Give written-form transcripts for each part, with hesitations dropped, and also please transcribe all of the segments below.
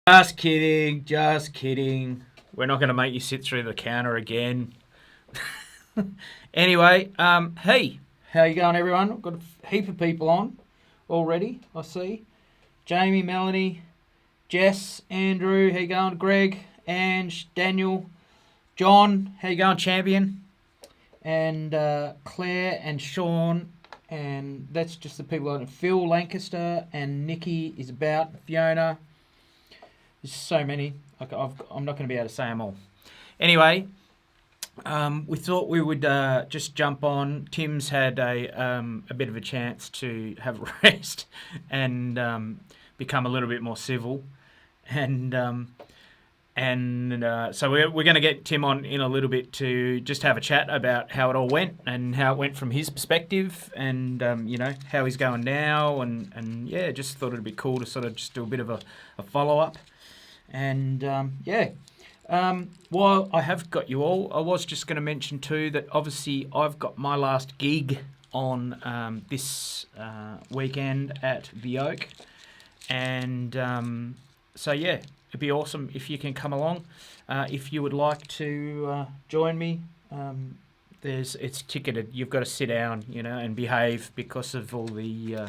Just kidding, just kidding. We're not going to make you sit through the counter again. Anyway, hey, how you going, everyone? We've got a heap of people on already, I see. Jamie, Melanie, Jess, Andrew, how you going? Greg, Ange, Daniel, John, how you going, champion? And Claire and Sean, and that's just the people on it. Phil Lancaster and Nikki is about. Fiona. There's so many. I'm not going to be able to say them all. Anyway, we thought we would just jump on. Tim's had a bit of a chance to have a rest and become a little bit more civil, and so we're going to get Tim on in a little bit to just have a chat about how it all went and how it went from his perspective, and how he's going now, and yeah, just thought it'd be cool to sort of just do a bit of a follow up, and while I have got you all, I was just going to mention too that obviously I've got my last gig on this weekend at the Oak, and so yeah, it'd be awesome if you can come along. If you would like to join me, it's ticketed. You've got to sit down, and behave because of all the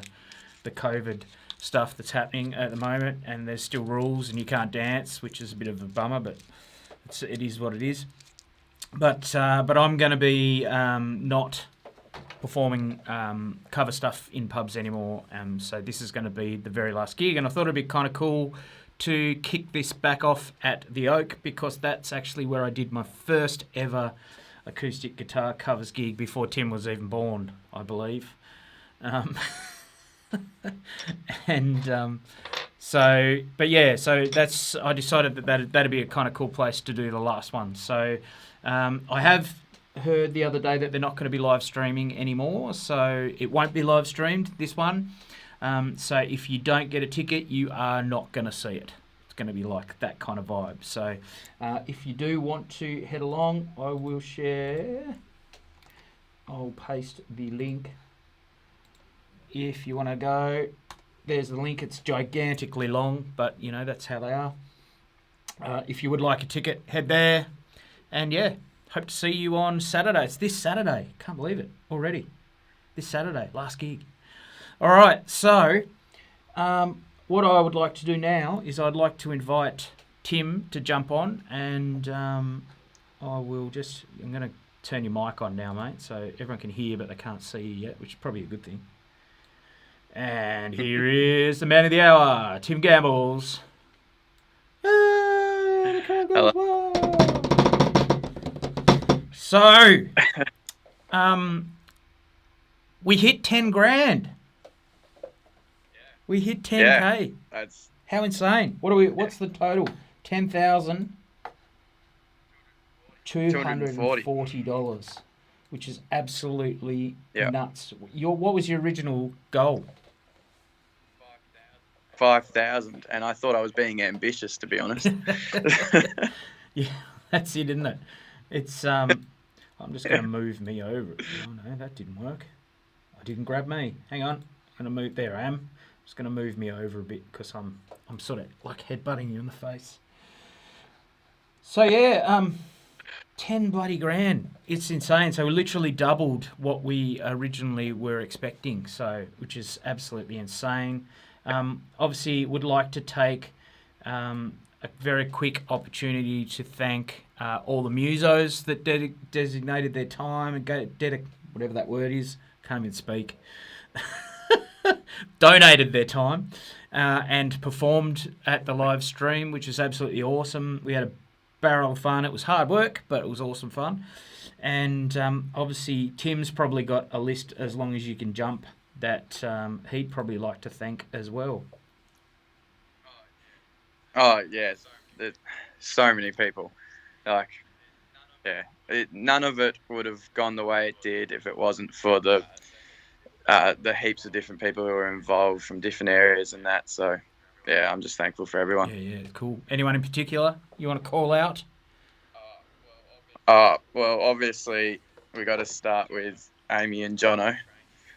COVID stuff that's happening at the moment, and there's still rules, and you can't dance, which is a bit of a bummer, but it is what it is. But I'm going to be not performing cover stuff in pubs anymore, so this is going to be the very last gig, and I thought it'd be kind of cool to kick this back off at the Oak, because that's actually where I did my first ever acoustic guitar covers gig before Tim was even born, I believe. So that's, I decided that'd be a kind of cool place to do the last one. So I have heard the other day that they're not going to be live streaming anymore, so it won't be live streamed, this one. So if you don't get a ticket, you are not going to see it. It's going to be like that kind of vibe. So if you do want to head along, I will share. I'll paste the link. If you want to go, there's the link. It's gigantically long, but that's how they are. If you would like a ticket, head there. And yeah, hope to see you on Saturday. It's this Saturday. Can't believe it already. This Saturday, last gig. All right, so what I would like to do now is I'd like to invite Tim to jump on, and I'm going to turn your mic on now, mate, so everyone can hear but they can't see you yet, which is probably a good thing. And here is the man of the hour, Tim Gambles. Hello. So, we hit 10 grand. We hit 10K. Yeah, that's how insane. What's the total? $10,240, which is absolutely nuts. What was your original goal? 5,000, and I thought I was being ambitious, to be honest. Yeah, that's it, isn't it? It's I'm just going to move me over. Oh no, that didn't work. I didn't grab me. Hang on. I'm going to move. There I am. Just going to move me over a bit because I'm sort of like headbutting you in the face. So yeah, 10 bloody grand. It's insane. So we literally doubled what we originally were expecting. So, which is absolutely insane. Obviously, would like to take a very quick opportunity to thank all the musos that designated their time and whatever that word is. Can't even speak. Donated their time and performed at the live stream, which is absolutely awesome. We had a barrel of fun. It was hard work, but it was awesome fun. And obviously, Tim's probably got a list as long as you can jump that he'd probably like to thank as well. Oh, yes. There's so many people. None of it would have gone the way it did if it wasn't for the heaps of different people who were involved from different areas and that. So, yeah, I'm just thankful for everyone. Yeah, cool. Anyone in particular you want to call out? Well, obviously, we got to start with Amy and Jono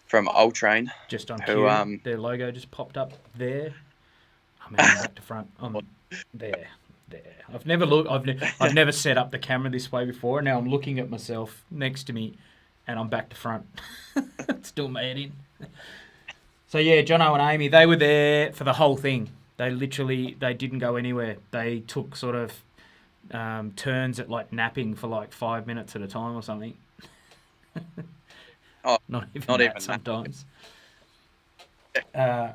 from Ultrain. Just on cue, their logo just popped up there. I'm heading back to front. There, there. I've never looked. I've never set up the camera this way before. Now I'm looking at myself next to me, and I'm back to front. Still made in. So yeah, Jono and Amy, they were there for the whole thing. They didn't go anywhere. They took sort of turns at like napping for like 5 minutes at a time or something. Oh, Not even not that even that. sometimes. Uh,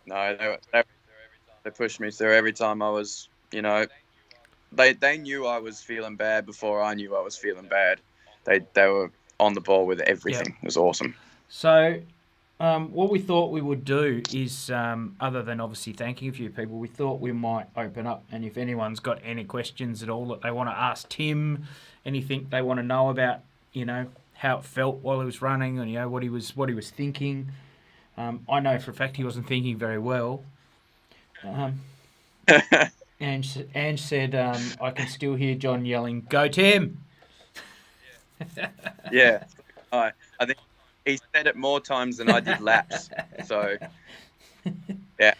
No, they pushed me through every time I was, they knew I was feeling bad before I knew I was feeling bad. They were on the ball with everything. yeah. It was awesome. So what we thought we would do is, other than obviously thanking a few people, we thought we might open up, and if anyone's got any questions at all that they want to ask Tim, anything they want to know about, how it felt while he was running, and what he was thinking. I know for a fact he wasn't thinking very well. Ange said, I can still hear John yelling, "Go Tim!" Yeah, I think he said it more times than I did laps. So yeah,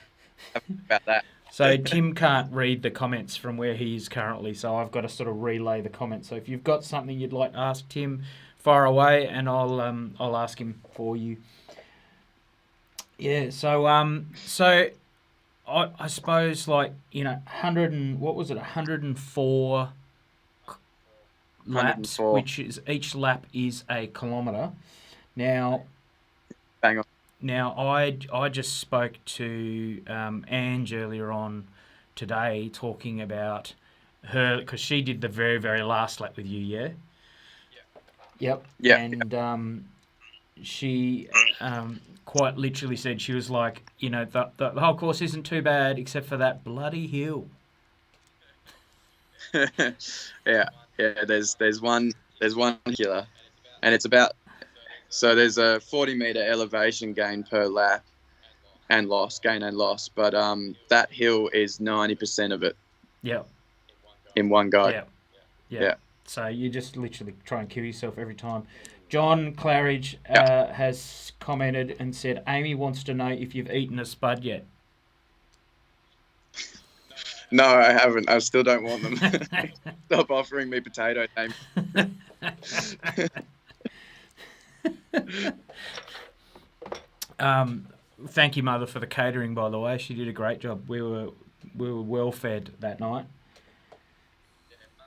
about that. So Tim can't read the comments from where he is currently, so I've got to sort of relay the comments. So if you've got something you'd like to ask Tim, fire away, and I'll ask him for you. Yeah. So I suppose 100 and what was it? 104 laps, 104. which is each lap is a kilometre. Now. Bang on. Now, I just spoke to Ange earlier on today talking about her, because she did the very, very last lap with you, yeah? Yep. Yeah. And she quite literally said, she was like, the whole course isn't too bad except for that bloody hill. yeah. There's one killer, and it's about. So there's a 40-meter elevation gain per lap gain and loss. But that hill is 90% of it. Yep. In one go. Yeah. So you just literally try and kill yourself every time. John Claridge has commented and said, Amy wants to know if you've eaten a spud yet. No, I haven't. I still don't want them. Stop offering me potatoes, Amy. Thank you, Mother, for the catering. By the way, she did a great job. We were well fed that night.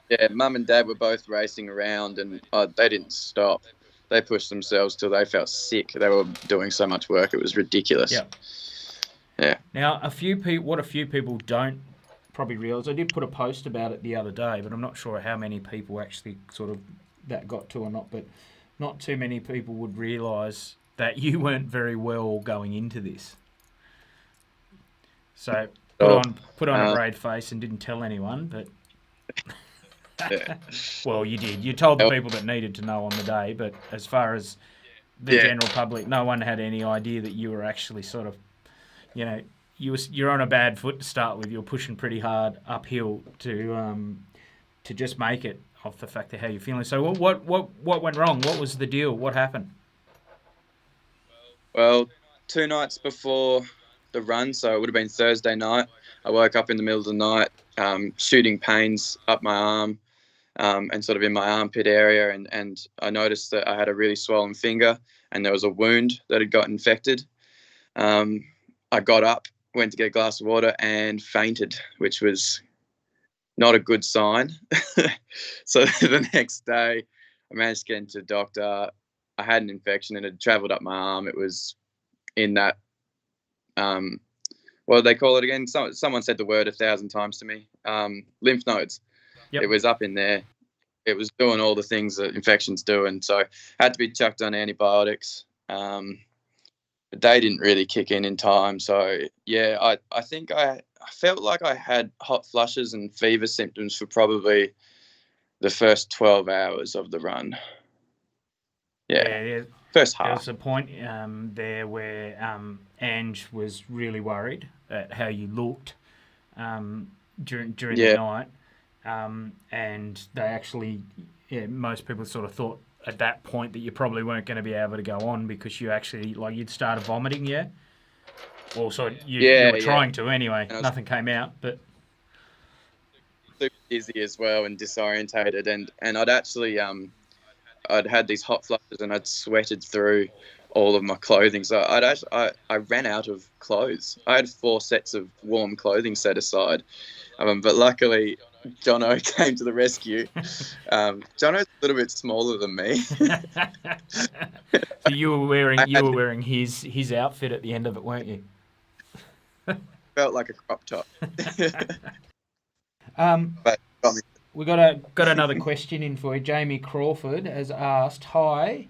Yeah, Mum and Dad were both racing around, and they didn't stop. They pushed themselves till they felt sick. They were doing so much work; it was ridiculous. Yeah. Now, a few people don't probably realise. I did put a post about it the other day, but I'm not sure how many people actually sort of that got to or not. But not too many people would realise that you weren't very well going into this. So put on a brave face and didn't tell anyone, but well, you did. You told the people that needed to know on the day, but as far as the general public, no one had any idea that you were actually sort of, you're on a bad foot to start with. You're pushing pretty hard uphill to just make it off the fact of how you're feeling. So what went wrong? What was the deal? What happened? Well, 2 nights before the run, so it would have been Thursday night, I woke up in the middle of the night, shooting pains up my arm and sort of in my armpit area, and I noticed that I had a really swollen finger and there was a wound that had got infected. I got up, went to get a glass of water and fainted, which was not a good sign. So the next day I managed to get into the doctor. I had an infection and it had travelled up my arm. It was in that, what do they call it again? Someone said the word 1,000 times to me. Lymph nodes. Yep. It was up in there. It was doing all the things that infections do, and so I had to be chucked on antibiotics. But they didn't really kick in time. So, yeah, I think I felt like I had hot flushes and fever symptoms for probably the first 12 hours of the run. Yeah. First half. There was a point there where Ange was really worried at how you looked during the night. And they actually, most people sort of thought at that point that you probably weren't going to be able to go on because you actually, you'd started vomiting, yeah? Or so you were trying to anyway. Nothing came out, but... dizzy as well and disorientated, and I'd actually I'd had these hot flushes and I'd sweated through all of my clothing. So I ran out of clothes. I had 4 sets of warm clothing set aside. But luckily, Jono came to the rescue. Jono's a little bit smaller than me. So you were wearing I had his outfit at the end of it, weren't you? felt like a crop top. Um, But got me. we got another question in for you. Jamie Crawford has asked, "Hi."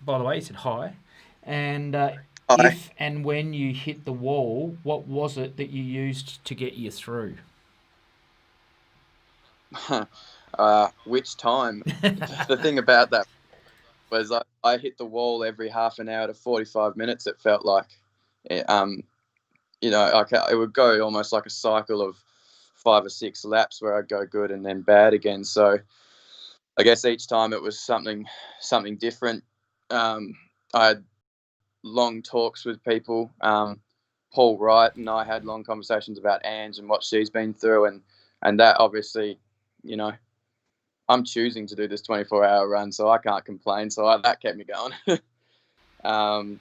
By the way, he said hi. And I, if and when you hit the wall, what was it that you used to get you through? which time? The thing about that was I hit the wall every half an hour to 45 minutes. It felt like, It, it would go almost like a cycle of 5 or 6 laps where I'd go good and then bad again. So I guess each time it was something different. I had long talks with people. Paul Wright and I had long conversations about Ange and what she's been through, and that obviously, you know, I'm choosing to do this 24-hour run, so I can't complain. So that kept me going. And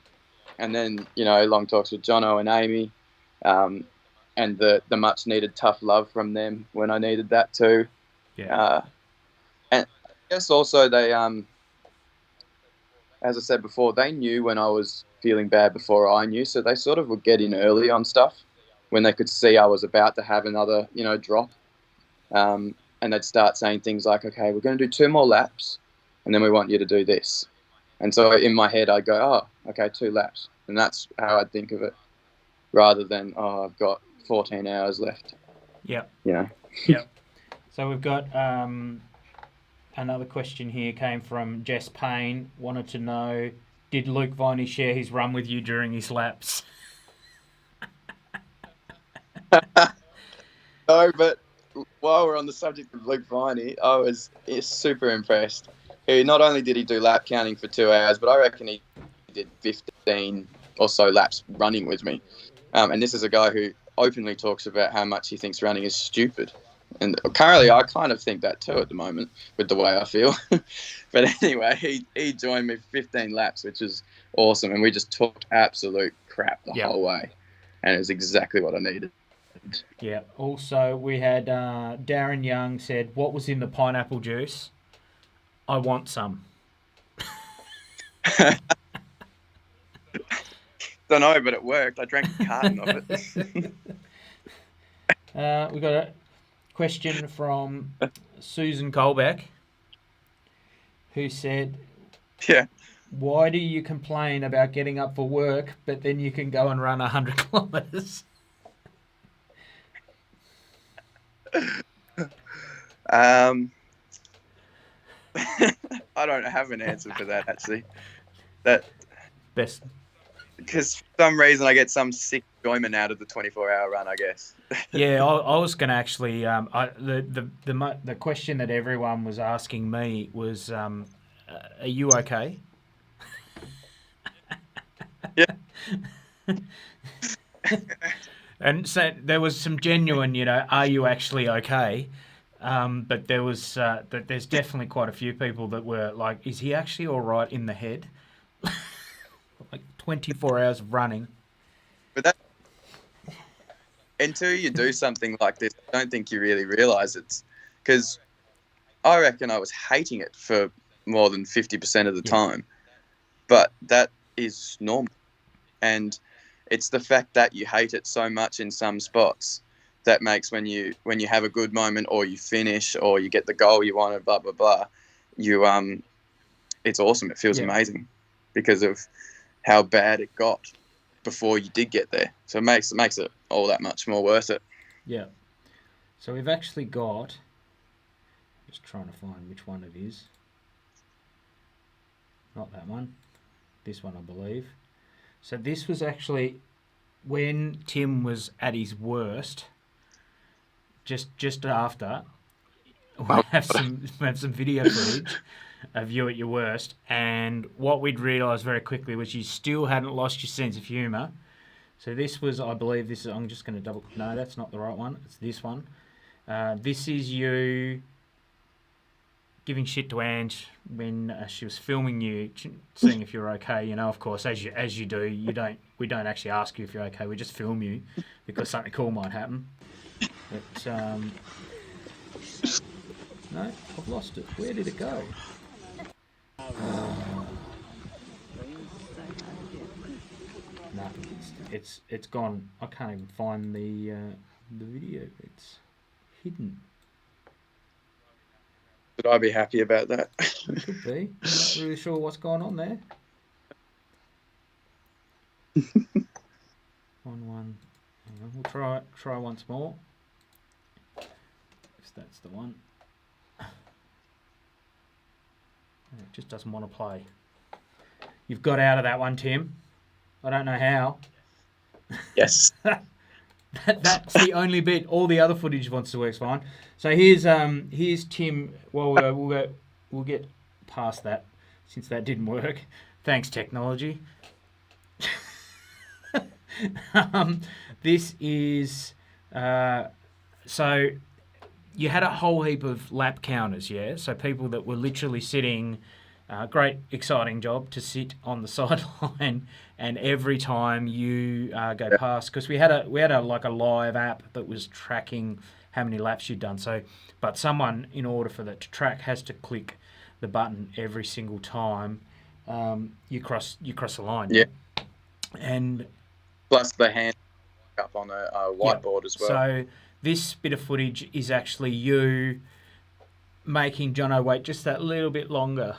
then long talks with Jono and Amy, and the much needed tough love from them when I needed that too. Yeah. And I guess also they, as I said before, they knew when I was feeling bad before I knew, so they sort of would get in early on stuff when they could see I was about to have another, drop. And they'd start saying things like, "Okay, we're going to do 2 more laps, and then we want you to do this." And so in my head, I'd go, "Oh, okay, 2 laps," and that's how I'd think of it, rather than, "Oh, I've got 14 hours left." Yep. You know. Yep. So we've got another question here came from Jess Payne. Wanted to know, did Luke Viney share his run with you during his laps? No, but while we're on the subject of Luke Viney, I was super impressed. Not only did he do lap counting for 2 hours, but I reckon he did 15 or so laps running with me. And this is a guy who openly talks about how much he thinks running is stupid. And currently, I kind of think that too at the moment with the way I feel. But anyway, he joined me 15 laps, which is awesome. And we just talked absolute crap the whole way. And it was exactly what I needed. Yeah. Also, we had Darren Young said, "What was in the pineapple juice? I want some." Don't know, but it worked. I drank a carton of it. We got a question from Susan Colbeck, who said, Yeah. "Why do you complain about getting up for work, but then you can go and run 100 kilometres?" I don't have an answer for that actually. That Best. Because for some reason I get some sick enjoyment out of the 24-hour run, I guess. Yeah, I was going to actually. The question that everyone was asking me was, "Are you okay?" Yeah. And so there was some genuine, "Are you actually okay?" But there was there's definitely quite a few people that were like, "Is he actually all right in the head?" Like 24 hours of running. But that until you do something like this, I don't think you really realise it's because I reckon I was hating it for more than 50% of the time. But that is normal. And it's the fact that you hate it so much in some spots that makes when you have a good moment or you finish or you get the goal you wanted, blah blah blah, you it's awesome. It feels amazing because of how bad it got before you did get there. So it makes it all that much more worth it. Yeah. So we've actually got, just trying to find which one it is. Not that one. This one, I believe. So this was actually when Tim was at his worst. Just after, we have some video footage of you at your worst, and what we'd realised very quickly was you still hadn't lost your sense of humour. So this was, I believe, I'm just going to double. No, that's not the right one. It's this one. This is you giving shit to Ange when she was filming you, seeing if you're okay. You know, of course, as you do, we don't actually ask you if you're okay. We just film you because something cool might happen. But no, I've lost it. Where did it go? No, it's gone. I can't even find the video. It's hidden. Should I be happy about that? Could be. I'm not really sure what's going on there. One. Hang on, we'll try once more. If that's the one. It just doesn't want to play. You've got out of that one, Tim. I don't know how. Yes. That's the only bit. All the other footage wants to work fine. So here's Tim. Well, we'll get past that since that didn't work. Thanks, technology. This is so you had a whole heap of lap counters, yeah. So people that were literally sitting. Great, exciting job to sit on the sideline, and every time you go past, because we had a like a live app that was tracking how many laps you'd done. So, but someone, in order for that to track, has to click the button every single time you cross the line. Yeah. And plus the hand up on a whiteboard as well. So this bit of footage is actually you making Jono wait just that little bit longer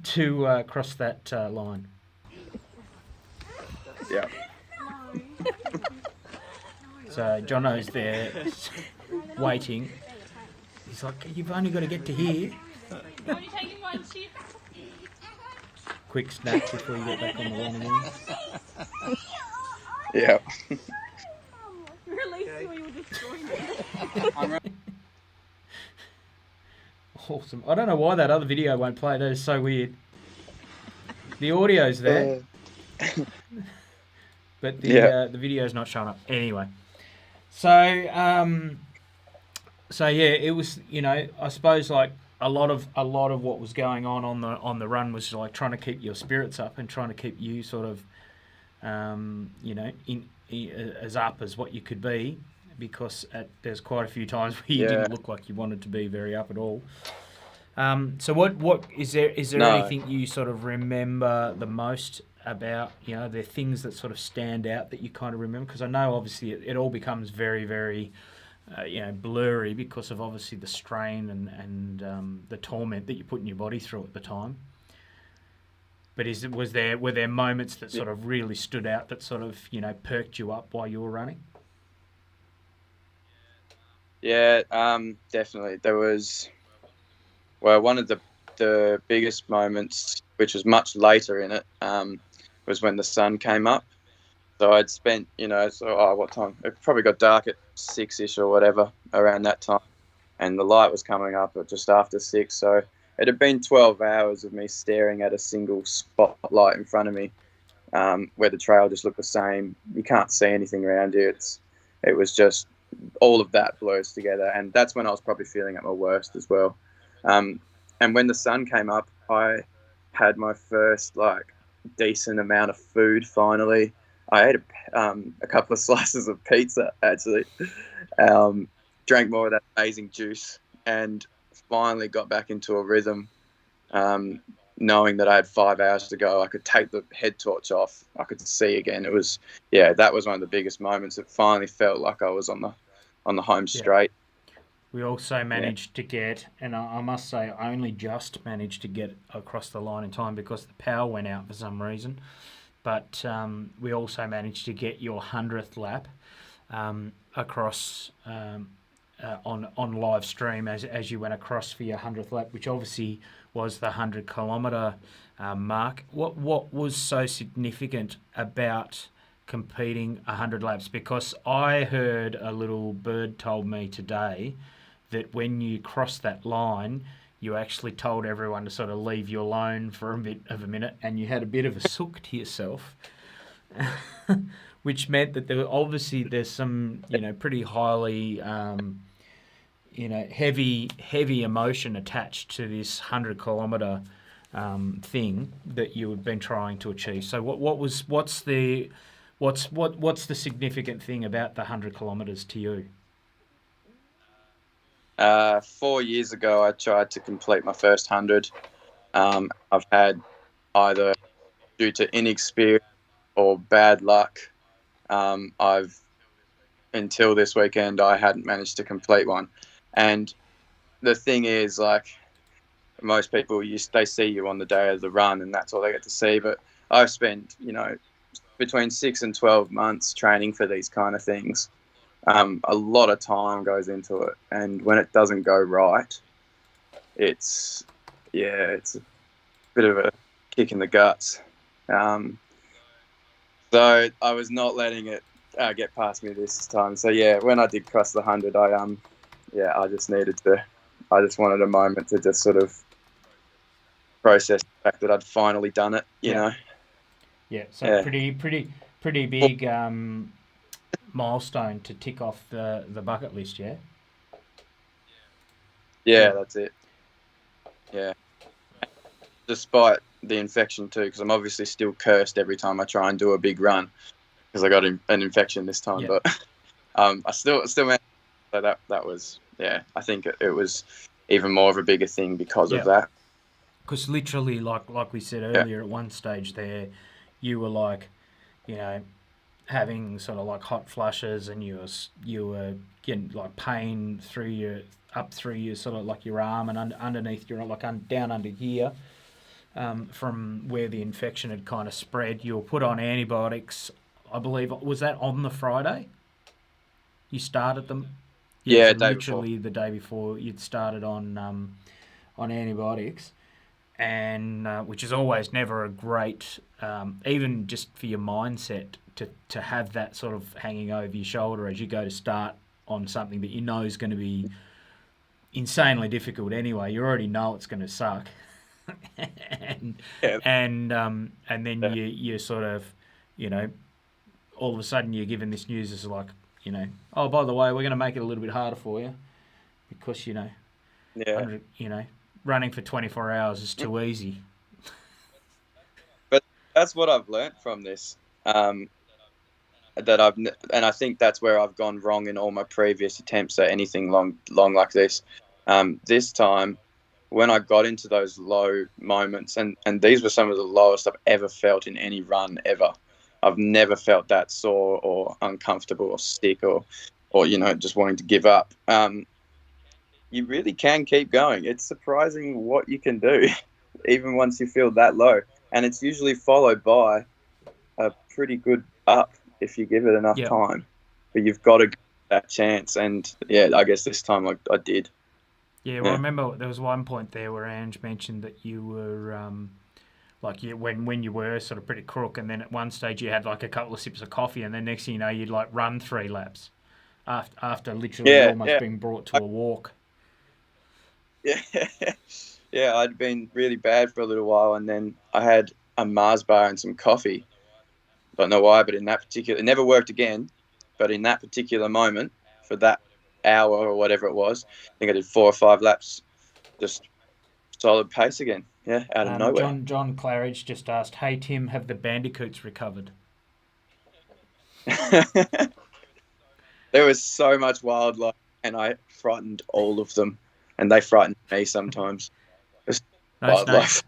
to cross that line. Yeah. So Jono's there waiting. He's like, you've only got to get to here. Quick snack before you get back on the line again. Yeah. Release when you were destroying it. Awesome. I don't know why that other video won't play. That is so weird. The audio's there, but the video's not showing up. Anyway, so yeah, it was, you know, I suppose like a lot of what was going on the run was like trying to keep your spirits up and trying to keep you sort of you know, in as up as what you could be, because there's quite a few times where you didn't look like you wanted to be very up at all. So what is there anything you sort of remember the most about, you know, the things that sort of stand out that you kind of remember? Because I know obviously it all becomes very, very you know, blurry because of obviously the strain and the torment that you put in your body through at the time. But were there moments that sort of really stood out that sort of, you know, perked you up while you were running? Yeah, definitely. There was, well, one of the biggest moments, which was much later in it, was when the sun came up. So I'd spent, you know, what time? It probably got dark at 6-ish or whatever around that time, and the light was coming up at just after 6. So it had been 12 hours of me staring at a single spotlight in front of me, where the trail just looked the same. You can't see anything around you. It was just all of that blurs together, and that's when I was probably feeling at my worst as well. And when the sun came up, I had my first like decent amount of food finally. I ate a couple of slices of pizza actually, drank more of that amazing juice, and finally got back into a rhythm, knowing that I had 5 hours to go. I could take the head torch off. I could see again. It was, that was one of the biggest moments. It finally felt like I was on the home straight. We also managed to get, and I must say, I only just managed to get across the line in time because the power went out for some reason. But we also managed to get your 100th lap across on live stream as you went across for your 100th lap, which obviously was the 100-kilometre mark. What was so significant about competing 100 laps? Because I heard a little bird told me today that when you crossed that line, you actually told everyone to sort of leave you alone for a bit of a minute, and you had a bit of a sook to yourself. which meant that there's some pretty highly heavy emotion attached to this 100 kilometre thing that you had been trying to achieve. So what's the significant thing about the 100 kilometres to you? 4 years ago, I tried to complete my first 100. I've had either due to inexperience or bad luck, I've until this weekend I hadn't managed to complete one. And the thing is, like, most people, they see you on the day of the run, and that's all they get to see. But I've spent, between 6 and 12 months training for these kind of things. A lot of time goes into it, and when it doesn't go right, it's a bit of a kick in the guts. So I was not letting it get past me this time. So yeah, when I did cross the 100, I just wanted a moment to just sort of process the fact that I'd finally done it. You know. Yeah. So pretty big milestone to tick off the bucket list. Yeah. Yeah, that's it. Yeah. Despite the infection too, because I'm obviously still cursed every time I try and do a big run because I got an infection this time. Yeah. But I still managed. So that was, I think it was even more of a bigger thing because of that. Because literally, like we said earlier, at one stage there, you were like, having sort of like hot flushes, and you were getting like pain up through your sort of like your arm and underneath your down under here, from where the infection had kind of spread. You were put on antibiotics. I believe, was that on the Friday? You started them. Yeah, so literally the day before you'd started on antibiotics, and which is always never a great, even just for your mindset to have that sort of hanging over your shoulder as you go to start on something that you know is going to be insanely difficult anyway. You already know it's going to suck, and then you sort of, all of a sudden you're given this news as like, oh, by the way, we're going to make it a little bit harder for you because, running for 24 hours is too easy. But that's what I've learnt from this. And I think that's where I've gone wrong in all my previous attempts at anything long like this. This time, when I got into those low moments, and these were some of the lowest I've ever felt in any run ever. I've never felt that sore or uncomfortable or sick or just wanting to give up. You really can keep going. It's surprising what you can do, even once you feel that low. And it's usually followed by a pretty good up if you give it enough time. But you've got to give that chance. And, I guess this time I did. Yeah, well, I remember there was one point there where Ange mentioned that you were... when you were sort of pretty crook, and then at one stage you had like a couple of sips of coffee, and then next thing you know you'd like run 3 laps after literally almost being brought to a walk. Yeah, I'd been really bad for a little while, and then I had a Mars bar and some coffee. Don't know why, but in that particular, it never worked again. But in that particular moment, for that hour or whatever it was, I think I did 4 or 5 laps, just solid pace again. Yeah, out of nowhere. John Claridge just asked, "Hey Tim, have the bandicoots recovered?" There was so much wildlife, and I frightened all of them, and they frightened me sometimes. No wildlife.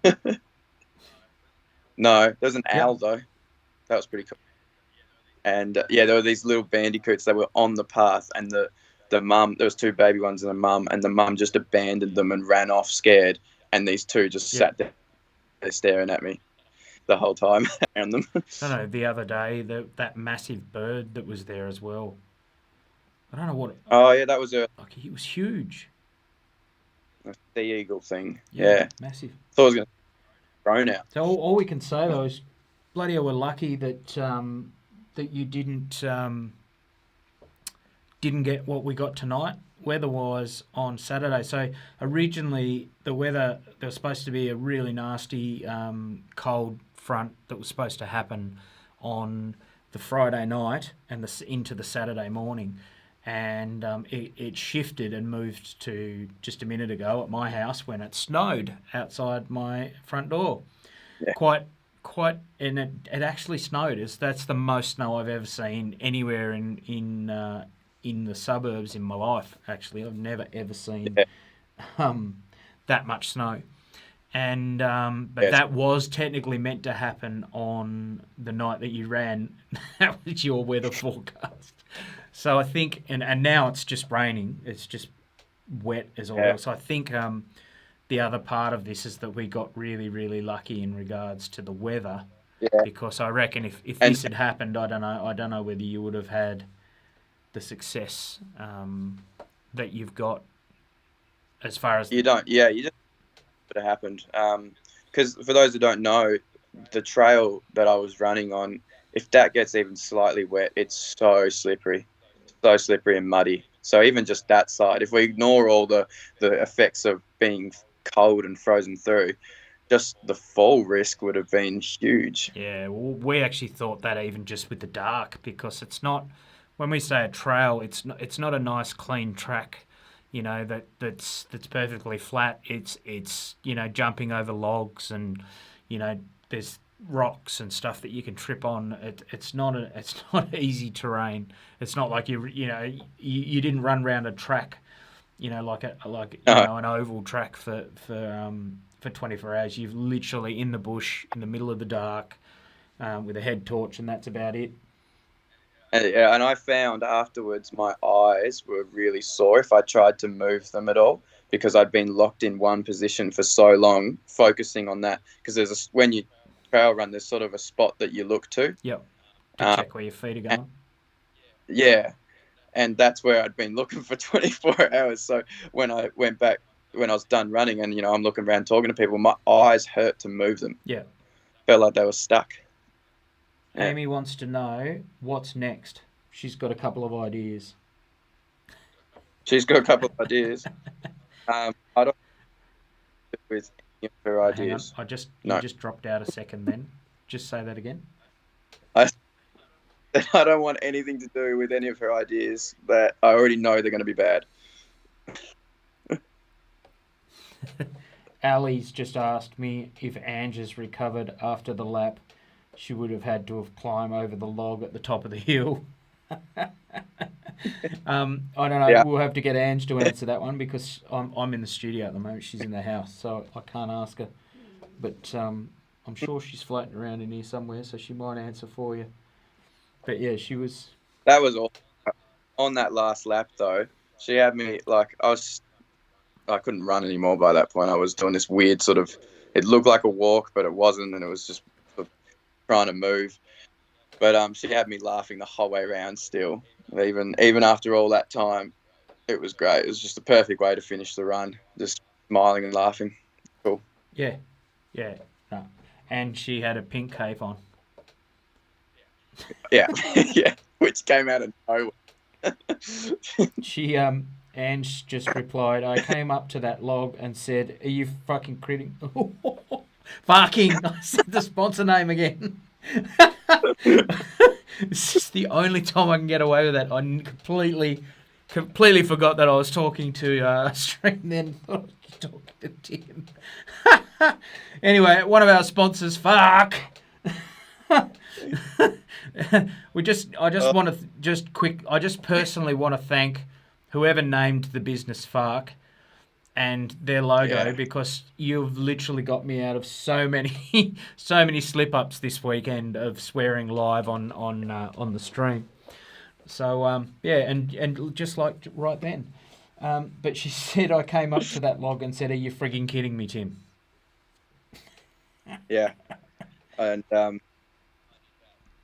No, there was an owl though. That was pretty cool. And there were these little bandicoots that were on the path, and the mum, there was 2 baby ones and the mum just abandoned them and ran off scared. And these 2 just sat there staring at me the whole time around them. No, the other day, that massive bird that was there as well. I don't know what... Oh, yeah, that was he was huge. A sea eagle thing. Yeah. Massive. Thought it was going to grow now. So all we can say, though, is bloody hell, we're lucky that that you didn't get what we got tonight. Weather-wise on Saturday. So originally the weather, there was supposed to be a really nasty cold front that was supposed to happen on the Friday night and into the Saturday morning. And it shifted and moved to just a minute ago at my house when it snowed outside my front door. Yeah. And it actually snowed. That's the most snow I've ever seen anywhere in the suburbs in my life. Actually, I've never ever seen that much snow. And but Yes. that was technically meant to happen on the night that you ran. That was your weather forecast. So I think, and now it's just raining. It's just wet as all Yeah. hell. So I think the other part of this is that we got really, really lucky in regards to the weather. Yeah. Because I reckon if And this had happened, I don't know whether you would have had the success that you've got as far as you don't. Yeah, you just would have happened. Because for those who don't know, the trail that I was running on, if that gets even slightly wet, it's so slippery and muddy. So even just that side, if we ignore all the effects of being cold and frozen through, just the fall risk would have been huge. Yeah, well, we actually thought that even just with the dark, because it's not, when we say a trail, it's not a nice clean track, that's perfectly flat. It's jumping over logs and there's rocks and stuff that you can trip on. It's not easy terrain. It's not like you didn't run around a track, like an oval track for 24 hours. You've literally in the bush, in the middle of the dark, with a head torch, and that's about it. And I found afterwards my eyes were really sore if I tried to move them at all, because I'd been locked in one position for so long, focusing on that. Because when you trail run, there's sort of a spot that you look to. Yep. To check where your feet are going. Yeah. And that's where I'd been looking for 24 hours. So when I went back, when I was done running and, I'm looking around talking to people, my eyes hurt to move them. Yeah. Felt like they were stuck. Yeah. Amy wants to know what's next. She's got a couple of ideas. She's got a couple of ideas. I don't with any of her ideas. Hang on. No. You just dropped out a second then. Just say that again. I don't want anything to do with any of her ideas that I already know they're going to be bad. Ali's just asked me if Ange has recovered after the lap. She would have had to have climbed over the log at the top of the hill. I don't know. Yeah. We'll have to get Ange to answer that one because I'm in the studio at the moment. She's in the house, so I can't ask her. But I'm sure she's floating around in here somewhere, so she might answer for you. But yeah, she was. That was all. On that last lap, though, she had me I couldn't run anymore by that point. I was doing this weird sort of. It looked like a walk, but it wasn't, and it was just trying to move. But she had me laughing the whole way around. Still, even after all that time, it was great. It was just the perfect way to finish the run, just smiling and laughing. Cool. Yeah. No. And she had a pink cape on. Yeah, yeah, which came out of nowhere. She Ange just replied, I came up to that log and said, are you fucking kidding? Fucking, I said the sponsor name again. This is the only time I can get away with that. I completely forgot that I was talking to Stream then. Thought I was talking to Tim. Anyway, one of our sponsors, fuck. I just personally want to thank whoever named the business Fark and their logo, because you've literally got me out of so many slip ups this weekend of swearing live on the stream. So and just like right then, but she said I came up to that log and said, "Are you frigging kidding me, Tim?" Yeah, and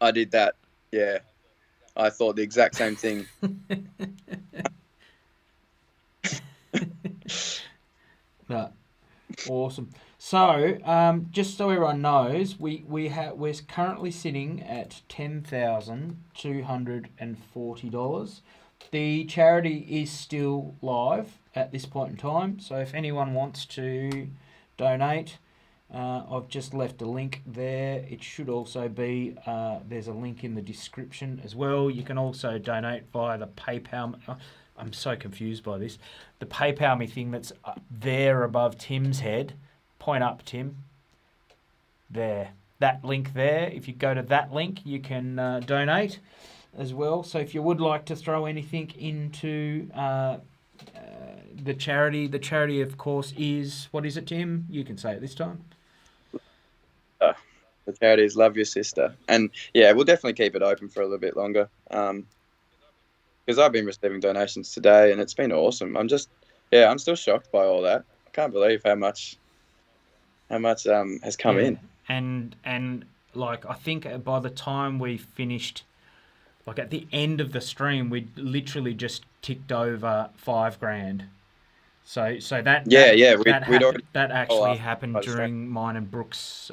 I did that. Yeah, I thought the exact same thing. No. Awesome. So, just so everyone knows, we're currently sitting at $10,240. The charity is still live at this point in time. So if anyone wants to donate, I've just left a link there. It should also be, there's a link in the description as well. You can also donate via the PayPal. I'm so confused by this. The PayPal me thing that's there above Tim's head. Point up, Tim. There. That link there. If you go to that link, you can donate as well. So if you would like to throw anything into the charity, of course, is, what is it, Tim? You can say it this time. The charity is Love Your Sister. And yeah, we'll definitely keep it open for a little bit longer. Because I've been receiving donations today and it's been awesome. I'm still shocked by all that. I can't believe how much has come in. And like, I think by the time we finished, like at the end of the stream, we literally just ticked over $5,000. So that actually happened during mine and Brooks'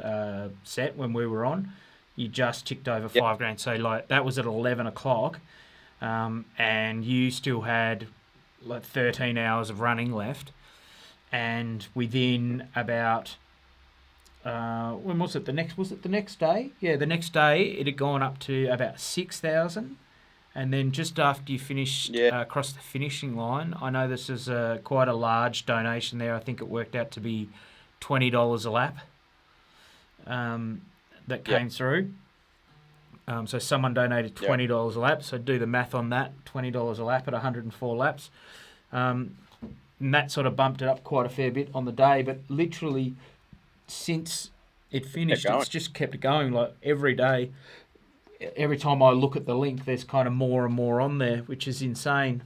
set when we were on. You just ticked over $5,000. So like that was at 11 o'clock, and you still had like 13 hours of running left, and within about when was it? Was it the next day? Yeah, the next day it had gone up to about 6,000. And then just after you finished across the finishing line, I know this is quite a large donation there. I think it worked out to be $20 a lap that came through. So someone donated $20 a lap. So do the math on that, $20 a lap at 104 laps. And that sort of bumped it up quite a fair bit on the day. But literally, since it finished, it's just kept going like every day. Every time I look at the link, there's kind of more and more on there, which is insane.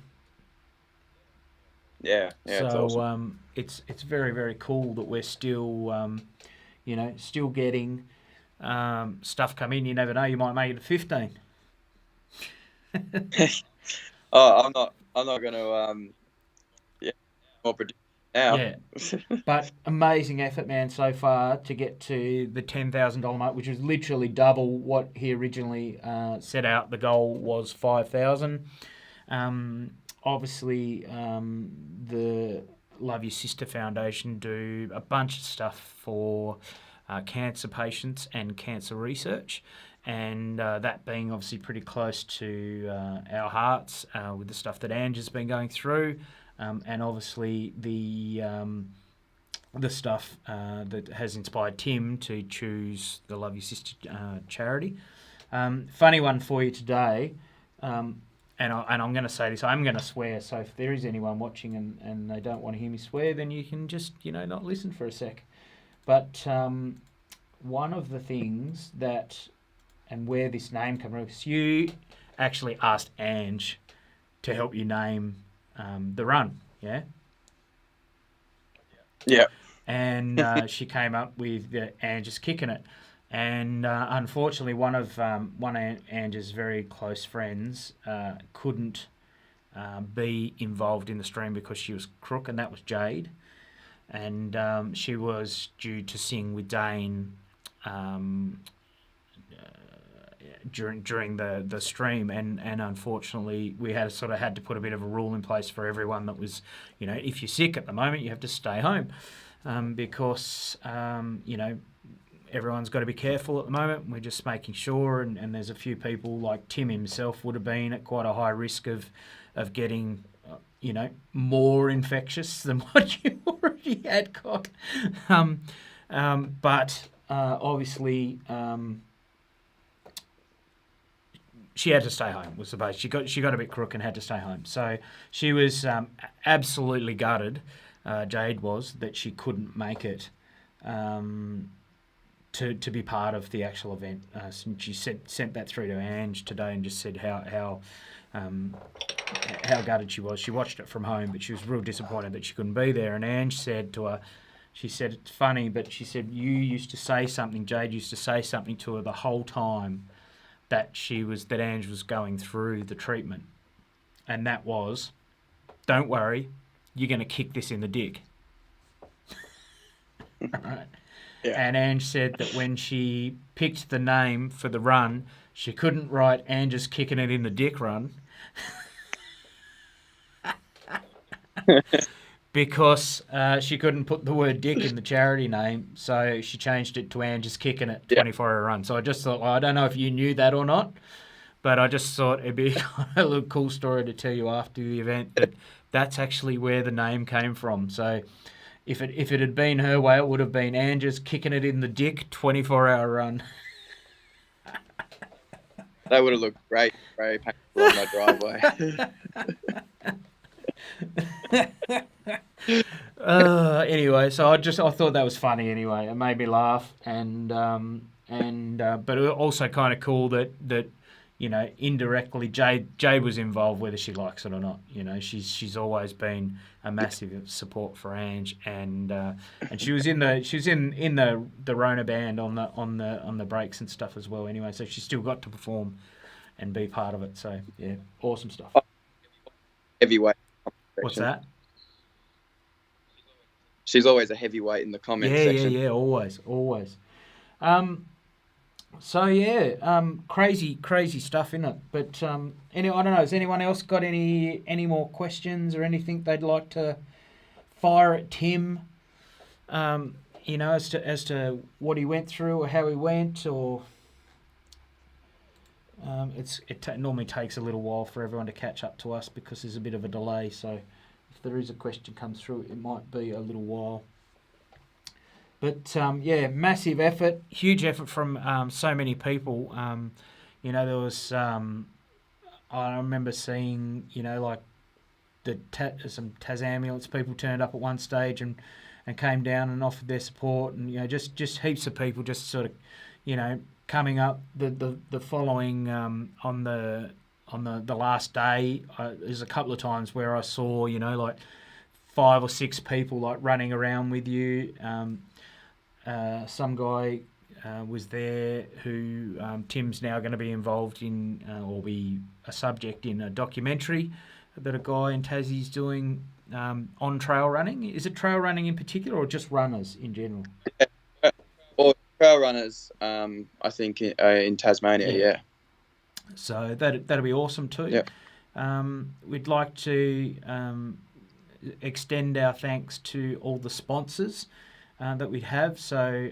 So it's awesome. It's very, very cool that we're still, still getting stuff come in. You never know, you might make it to 15. I'm not going to more predict now. Yeah, but amazing effort, man, so far to get to the $10,000 mark, which was literally double what he originally set out. The goal was 5,000. Obviously, the Love Your Sister Foundation do a bunch of stuff for cancer patients and cancer research, and that being obviously pretty close to our hearts with the stuff that Ange has been going through. And obviously the stuff that has inspired Tim to choose the Love Your Sister charity. Funny one for you today, and I'm going to say this, I'm going to swear, so if there is anyone watching and they don't want to hear me swear, then you can just, not listen for a sec. But one of the things that, and where this name comes from, because you actually asked Ange to help you name the run, yeah? Yeah. And she came up with Ange's Kickin It. And unfortunately, one of Ange's very close friends couldn't be involved in the stream because she was crook, and that was Jade. And she was due to sing with Dane during the stream, and unfortunately we had to put a bit of a rule in place for everyone that was, if you're sick at the moment, you have to stay home, because everyone's got to be careful at the moment. We're just making sure, and there's a few people like Tim himself would have been at quite a high risk of getting more infectious than what you already had got. But obviously she had to stay home, was the base. She got a bit crook and had to stay home. So she was absolutely gutted, Jade was, that she couldn't make it to be part of the actual event. She sent that through to Ange today and just said how gutted she was. She watched it from home, but she was real disappointed that she couldn't be there. And Ange said to her, she said, it's funny, but she said, Jade used to say something to her the whole time that Ange was going through the treatment. And that was, don't worry, you're going to kick this in the dick. Right. Yeah. And Ange said that when she picked the name for the run, she couldn't write Ange's Kicking It in the Dick run because she couldn't put the word dick in the charity name, so she changed it to Ange's Kickin It Yeah. 24-hour run. So I just thought, well, I don't know if you knew that or not, but I just thought it'd be a little cool story to tell you after the event that that's actually where the name came from. So if it had been her way, it would have been Ange's Kicking It in the Dick 24-hour run. That would have looked great, very painful on my driveway. Anyway, so I thought that was funny. Anyway, it made me laugh, and but it was also kind of cool that indirectly Jade was involved, whether she likes it or not. She's always been a massive support for Ange, and she was in the Rona band on the breaks and stuff as well. Anyway, so she still got to perform and be part of it. So yeah, awesome stuff. Heavyweight. What's that? She's always a heavyweight in the comment section. Yeah, always. So yeah, crazy stuff in it. But anyway, I don't know. Has anyone else got any more questions or anything they'd like to fire at Tim? As to what he went through or how he went, or it normally takes a little while for everyone to catch up to us because there's a bit of a delay. So if there is a question comes through, it might be a little while. But yeah, massive effort, huge effort from so many people. There was I remember seeing like some Tas ambulance people turned up at one stage and came down and offered their support, and just heaps of people just sort of coming up. The following on the last day, there's a couple of times where I saw like 5 or 6 people like running around with you. Some guy was there who Tim's now going to be involved in or be a subject in a documentary that a guy in Tassie's doing on trail running. Is it trail running in particular or just runners in general? Or trail runners, I think, in Tasmania, yeah. So that'll be awesome too. Yep. We'd like to extend our thanks to all the sponsors that we have. So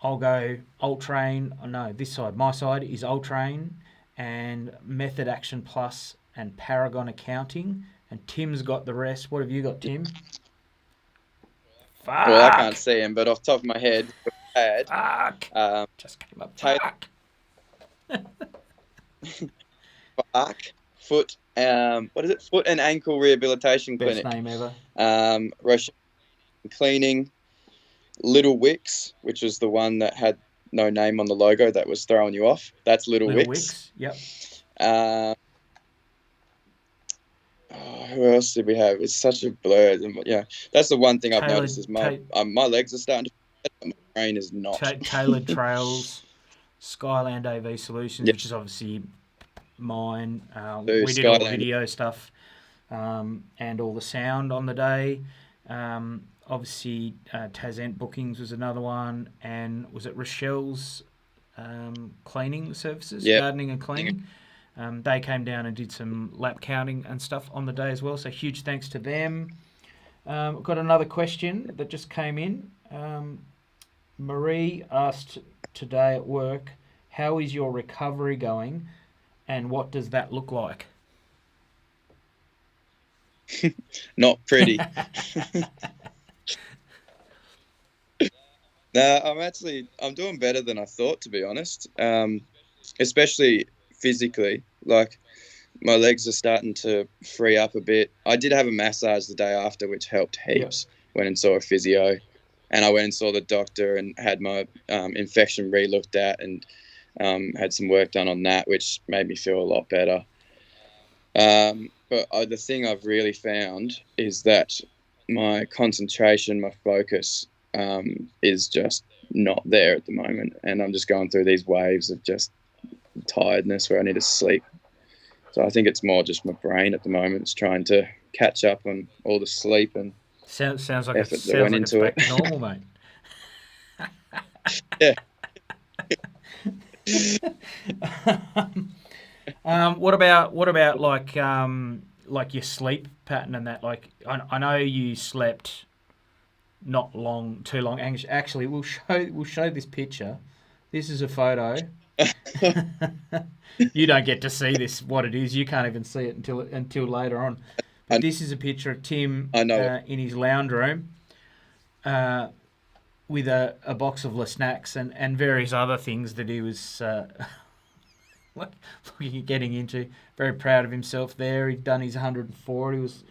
I'll go Ultrain. No, this side. My side is Ultrain and Method Action Plus and Paragon Accounting. And Tim's got the rest. What have you got, Tim? Fuck. Well, I can't see him, but off the top of my head, Fuck. Just came up. Fuck. Fuck. Foot. What is it? Foot and Ankle Rehabilitation Best Clinic. name ever. Rochelle Cleaning. Little Wicks, which was the one that had no name on the logo that was throwing you off. That's Little Wicks. Yep. Who else did we have? It's such a blur. Yeah, that's the one thing I've noticed is my legs are starting to, but my brain is not. Tailored Trails, Skyland AV Solutions, which is obviously mine. We did all the video stuff and all the sound on the day. Obviously, Tazent Bookings was another one, and was it Rochelle's cleaning services, gardening and cleaning? They came down and did some lap counting and stuff on the day as well, so huge thanks to them. I've got another question that just came in. Marie asked today at work, how is your recovery going, and what does that look like? Not pretty. I'm doing better than I thought, to be honest. Especially physically, like my legs are starting to free up a bit. I did have a massage the day after, which helped heaps. Went and saw a physio, and I went and saw the doctor and had my infection re-looked at and had some work done on that, which made me feel a lot better. But the thing I've really found is that my concentration, my focus is just not there at the moment, and I'm just going through these waves of just tiredness where I need to sleep. So I think it's more just my brain at the moment. It's trying to catch up on all the sleep and sounds like effort that went into it. Normal, mate. Yeah. What about like like your sleep pattern and that? Like, I know you slept not too long. Actually, we'll show this picture. This is a photo. You don't get to see this, what it is. You can't even see it until later on. But I, this is a picture of Tim I know it. in his lounge room with a box of Le Snacks and various other things that he was looking at getting into. Very proud of himself there. He'd done his 104. He was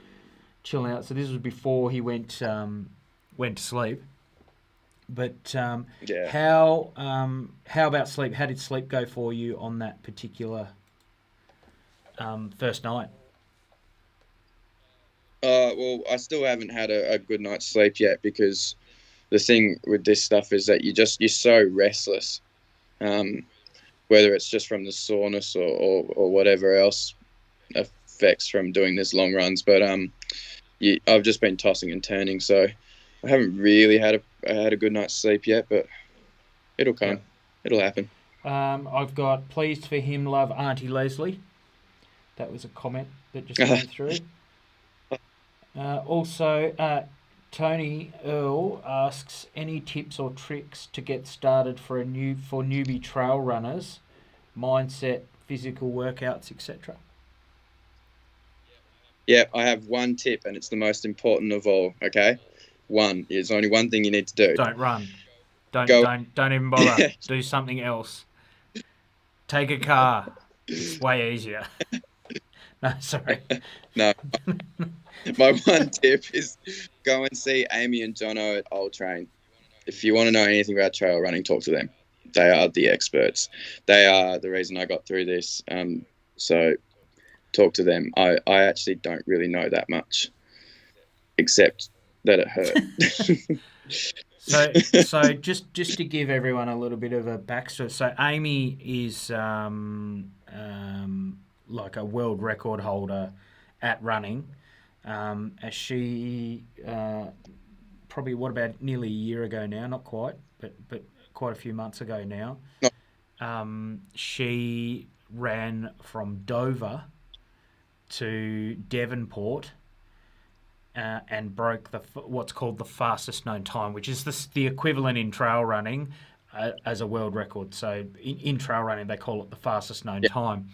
chilling out. So this was before he went to sleep. But Yeah. how about sleep? How did sleep go for you on that particular first night? Well, I still haven't had a good night's sleep yet, because the thing with this stuff is that you're so restless, whether it's just from the soreness or whatever else effects from doing this long runs. But I've just been tossing and turning, so I haven't really had a good night's sleep yet, but it'll come. Yeah. It'll happen. I've got pleased for him, love Auntie Leslie. That was a comment that just came through. Also, Tony Earl asks any tips or tricks to get started for newbie trail runners, mindset, physical workouts, etc. Yeah, I have one tip, and it's the most important of all. Okay, there's only one thing you need to do. Don't run. Don't Go. don't even bother. Do something else. Take a car. It's way easier. No, sorry. No, my one tip is go and see Amy and Jono at Old Train. If you want to know anything about trail running, talk to them. They are the experts. They are the reason I got through this. So talk to them. I actually don't really know that much, except that it hurt. So just to give everyone a little bit of a backstory. So Amy is like a world record holder at running. As she probably nearly a year ago now, not quite, but quite a few months ago now. No. She ran from Dover to Devonport and broke what's called the fastest known time, which is the equivalent in trail running as a world record. So in trail running, they call it the fastest known time.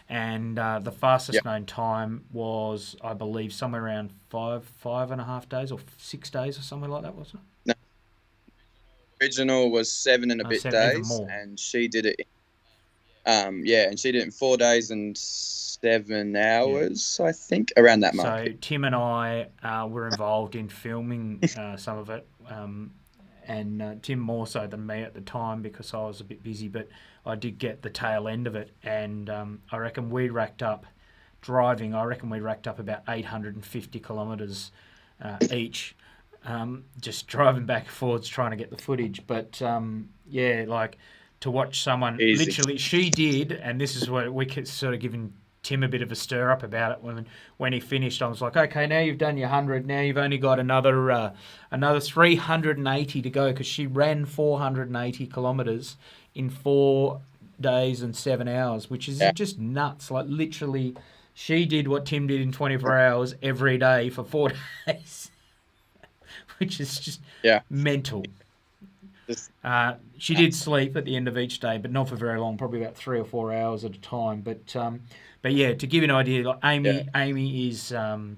And the fastest known time was, I believe, somewhere around 5.5 days or 6 days or something like that, wasn't it? No. Original was 7 and a bit days, and she did it. And she did it in 4 days and 7 hours, I think, around that mark. So Tim and I were involved in filming some of it, and Tim more so than me at the time because I was a bit busy, but I did get the tail end of it, and I reckon we racked up about 850 kilometres each, just driving back and forwards trying to get the footage. But like to watch someone literally, she did, and this is what we could sort of giving Tim a bit of a stir up about it when he finished. I was like, okay, now you've done your 100. Now you've only got another 380 to go, because she ran 480 kilometres in 4 days and 7 hours, which is just nuts. Like literally, she did what Tim did in 24 hours every day for 4 days, which is just mental. She did sleep at the end of each day, but not for very long, probably about 3 or 4 hours at a time. But yeah, to give you an idea, like Amy is and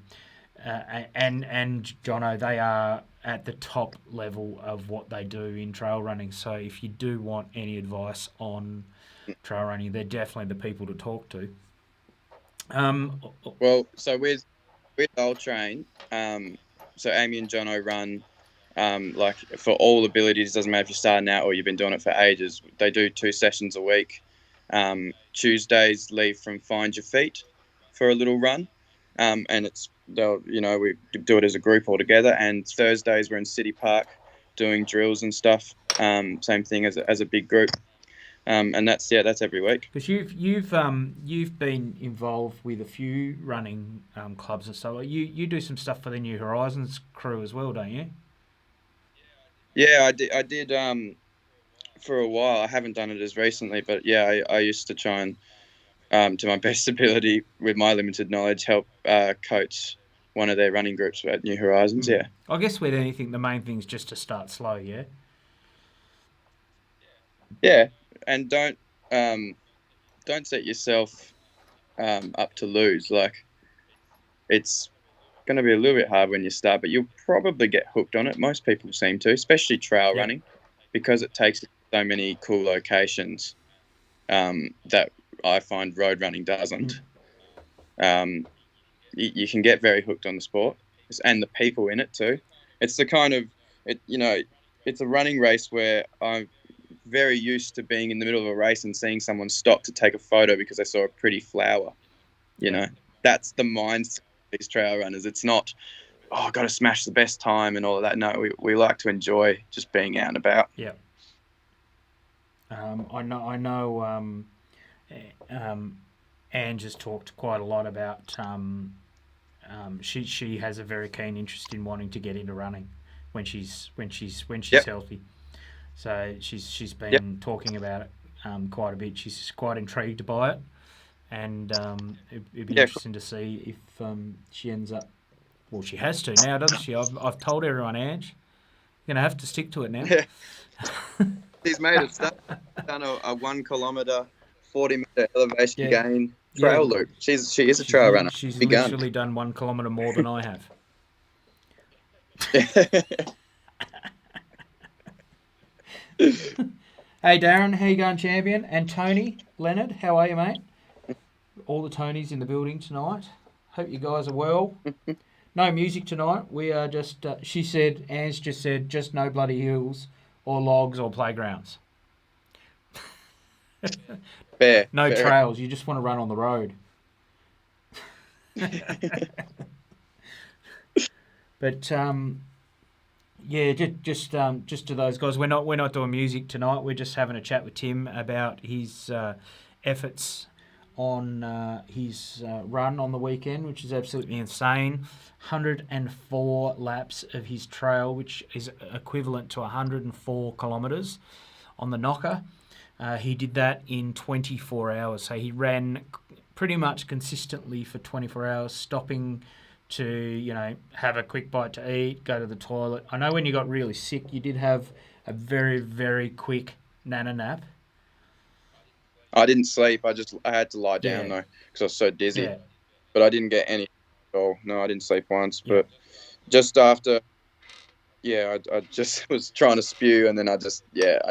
Jono, they are at the top level of what they do in trail running. So if you do want any advice on trail running, they're definitely the people to talk to. Well, so with Old Train, so Amy and Jono run. Like for all abilities, doesn't matter if you're starting out or you've been doing it for ages. They do 2 sessions a week. Tuesdays leave from Find Your Feet for a little run, and we do it as a group all together. And Thursdays we're in City Park doing drills and stuff. Same thing as a big group. And that's every week. Because you've been involved with a few running clubs and stuff. You do some stuff for the New Horizons crew as well, don't you? Yeah, I did for a while. I haven't done it as recently, but yeah, I used to try and to my best ability with my limited knowledge, help coach one of their running groups at New Horizons. Yeah. I guess with anything, the main thing is just to start slow. Yeah. Yeah, and don't set yourself up to lose. Like, it's going to be a little bit hard when you start, but you'll probably get hooked on it. Most people seem to, especially trail running, because it takes so many cool locations that I find road running doesn't. You can get very hooked on the sport and the people in it too. It's the kind of it's a running race where I'm very used to being in the middle of a race and seeing someone stop to take a photo because they saw a pretty flower. You know, that's the mindset of these trail runners. It's not, oh, I've got to smash the best time and all of that. No, we like to enjoy just being out and about. Yeah. I know. Ange has talked quite a lot about. She has a very keen interest in wanting to get into running when she's healthy. So she's been talking about it quite a bit. She's quite intrigued by it, and it'd be interesting to see if she ends up. Well, she has to now, doesn't she? I've told everyone, Ange, you're gonna have to stick to it now. Yeah. She's made it start. Done a 1 kilometre, 40-metre elevation gain trail loop. She is a trail runner. She's literally done 1 kilometre more than I have. Hey Darren, how you going, champion? And Tony Leonard, how are you, mate? All the Tonys in the building tonight. Hope you guys are well. No music tonight. We are just. Anne's just said, just no bloody hills or logs or playgrounds. Fair. No trails. You just want to run on the road. But yeah, just to those guys, we're not doing music tonight. We're just having a chat with Tim about his efforts on his run on the weekend, which is absolutely insane. 104 laps of his trail, which is equivalent to 104 kilometres on the knocker. He did that in 24 hours. So he ran pretty much consistently for 24 hours, stopping to, have a quick bite to eat, go to the toilet. I know when you got really sick, you did have a very, very quick nana nap. I didn't sleep. I had to lie down though because I was so dizzy. Yeah. But I didn't get any at all. No, I didn't sleep once. Yeah. But just after, I just was trying to spew, and then I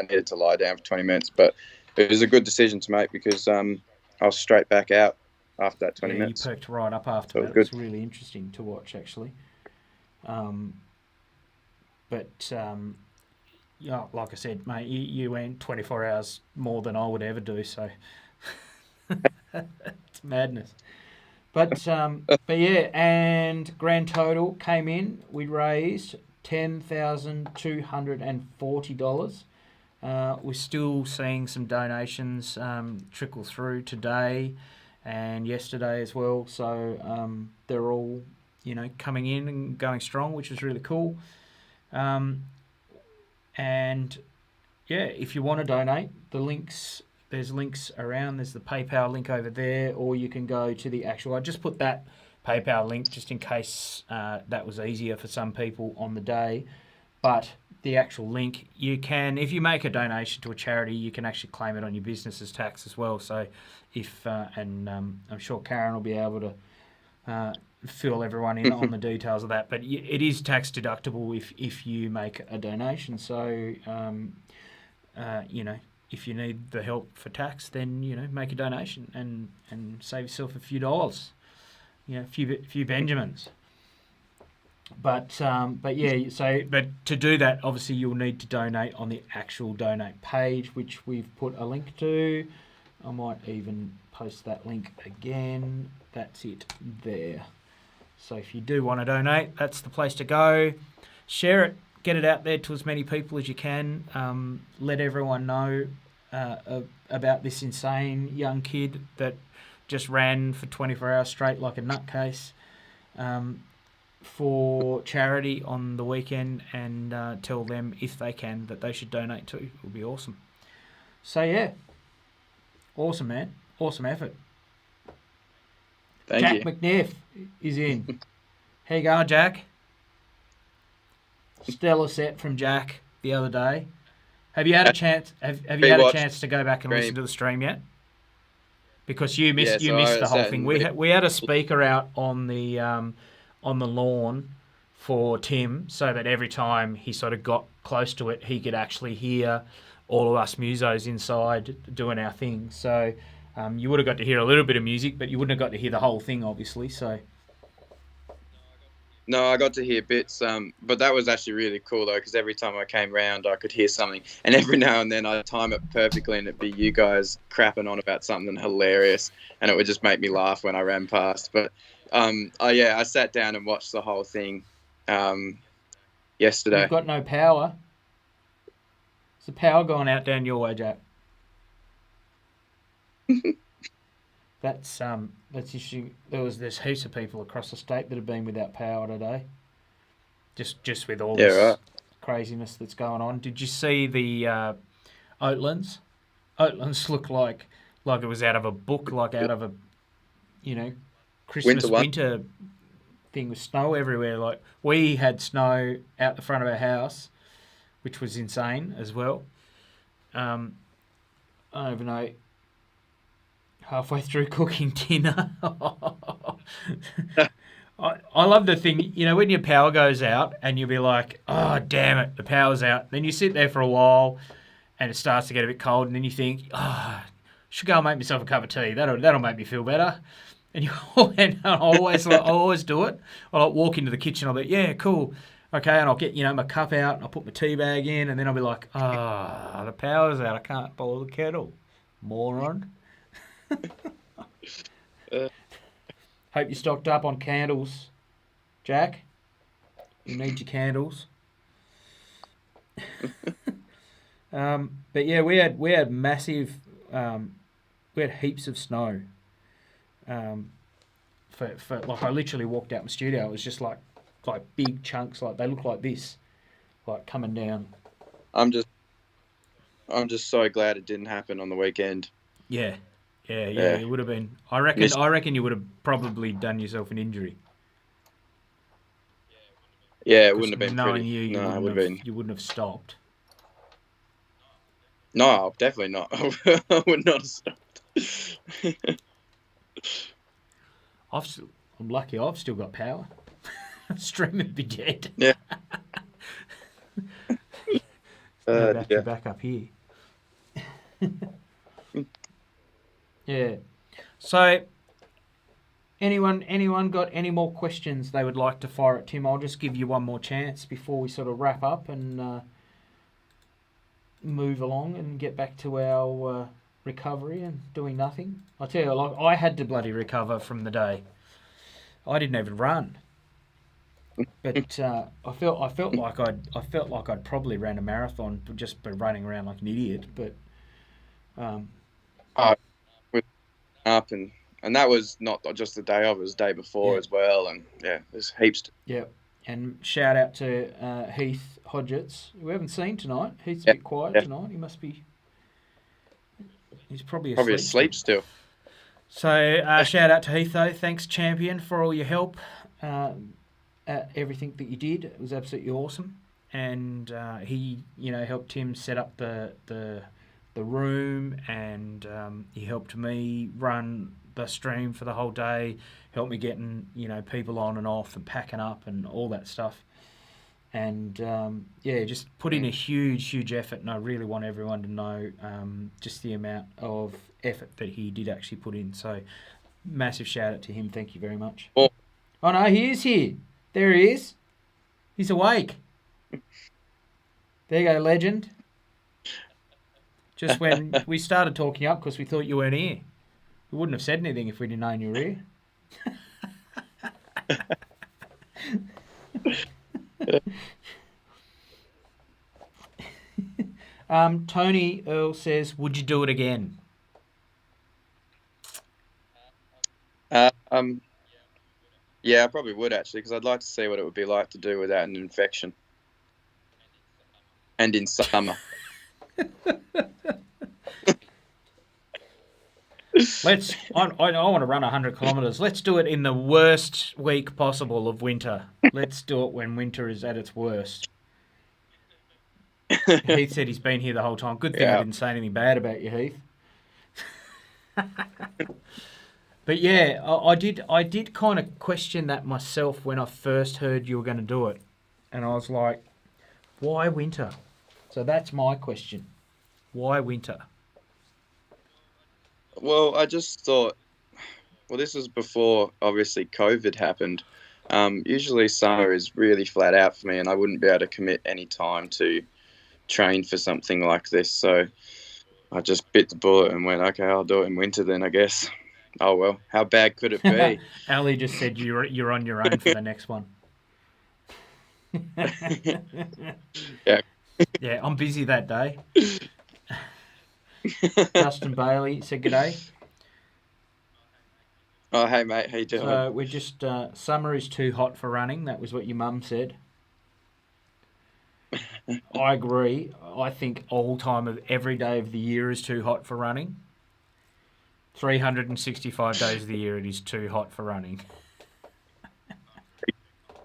needed to lie down for 20 minutes. But it was a good decision to make because I was straight back out after that 20 minutes. You perked right up after that. It was really interesting to watch, actually. Yeah, like I said, mate, you went 24 hours more than I would ever do, so it's madness. But yeah, and grand total came in. We raised $10,240. We're still seeing some donations trickle through today and yesterday as well. So they're all, coming in and going strong, which is really cool. And yeah, if you want to donate, there's links around. There's the PayPal link over there, or you can go to the actual. I just put that PayPal link just in case that was easier for some people on the day. But the actual link, you can, if you make a donation to a charity, you can actually claim it on your business's tax as well. So I'm sure Karen will be able to fill everyone in on the details of that. But it is tax deductible if you make a donation. So, if you need the help for tax, then, make a donation and save yourself a few dollars, a few Benjamins. But to do that, obviously you'll need to donate on the actual donate page, which we've put a link to. I might even post that link again. That's it there. So if you do want to donate, that's the place to go. Share it, get it out there to as many people as you can. Let everyone know about this insane young kid that just ran for 24 hours straight like a nutcase for charity on the weekend, and tell them if they can that they should donate too. It would be awesome. So yeah, awesome, man. Awesome effort. Thank Jack you. McNiff is in. How you going, Jack? Stellar set from Jack the other day. Have you had a chance? Have you had a Rewatched chance to go back and listen stream. to the stream yet? Because you Yeah, missed so the I whole sat thing. and We had a speaker out on the lawn for Tim, so that every time he sort of got close to it, he could actually hear all of us musos inside doing our thing. So you would have got to hear a little bit of music, but you wouldn't have got to hear the whole thing, obviously. So No, I got to hear bits, but that was actually really cool though, because every time I came round, I could hear something, and every now and then I'd time it perfectly, and it'd be you guys crapping on about something hilarious, and it would just make me laugh when I ran past. But I sat down and watched the whole thing we've yesterday. got no power. Is the power going out down your way, Jack? That's interesting. There's heaps of people across the state that have been without power today. Just with all Yeah, this right. craziness that's going on. Did you see the Oatlands? Oatlands look like it was out of a book, like out of a Christmas Winter one. winter thing with snow everywhere. Like we had snow out the front of our house, which was insane as well. I don't even know. Halfway through cooking dinner. I love the thing, when your power goes out and you'll be like, oh, damn it, the power's out. Then you sit there for a while and it starts to get a bit cold and then you think, oh, I should go and make myself a cup of tea. That'll make me feel better. And and I always do it. I'll walk into the kitchen, I'll be, yeah, cool. Okay, and I'll get, my cup out and I'll put my tea bag in and then I'll be like, the power's out, I can't boil the kettle. Moron. Hope you stocked up on candles, Jack. You need your candles. But yeah, we had massive, we had heaps of snow. For like I literally walked out my studio. It was just like big chunks, like they look like this, like coming down. I'm just so glad it didn't happen on the weekend. Yeah. Yeah. It would have been. I reckon you would have probably done yourself an injury. Yeah, it wouldn't have been knowing pretty. you No, it would have been. You wouldn't have stopped. No, definitely not. I would not have stopped. I'm lucky. I've still got power. Stream would be dead. Yeah. No battery Yeah. back up here. Yeah. So, anyone got any more questions they would like to fire at Tim? I'll just give you one more chance before we sort of wrap up and move along and get back to our recovery and doing nothing. I tell you, like I had to bloody recover from the day. I didn't even run, but I felt like I'd probably ran a marathon just by running around like an idiot. But With up and that was not just the day of, it was the day before as well, and yeah, there's heaps. Yeah, and shout out to Heath Hodgetts, who we haven't seen tonight. Heath's a bit quiet tonight. He must be. He's probably asleep still. So shout out to Heath though. Thanks, champion, for all your help at everything that you did. It was absolutely awesome, and he helped him set up the room, and he helped me run the stream for the whole day. Helped me getting people on and off and packing up and all that stuff. And just put in a huge effort, and I really want everyone to know just the amount of effort that he did actually put in. So massive shout out to him. Thank you very much. Oh no, he is here. There he is. He's awake. There you go, legend. Just when we started talking up because we thought you weren't here. We wouldn't have said anything if we didn't know you were here. Tony Earl says, would you do it again? Yeah, I probably would actually, because I'd like to see what it would be like to do without an infection. And in summer. I want to run 100 kilometres. Let's do it in the worst week possible of winter. Let's do it when winter is at its worst. Heath said he's been here the whole time. Good thing I Yeah. didn't say anything bad about you, Heath. But yeah, I did kind of question that myself when I first heard you were going to do it. And I was like, why winter? So that's my question. Why winter? Well, I just thought, well, this was before obviously COVID happened. Usually summer is really flat out for me, and I wouldn't be able to commit any time to train for something like this. So I just bit the bullet and went, okay, I'll do it in winter then, I guess. Oh well, how bad could it be? Ali just said you're on your own for the next one. Yeah. Yeah, I'm busy that day. Justin Bailey said g'day. Oh, hey mate, how you doing? So we're just summer is too hot for running. That was what your mum said. I agree. I think all time of every day of the year is too hot for running. 365 days of the year it is too hot for running.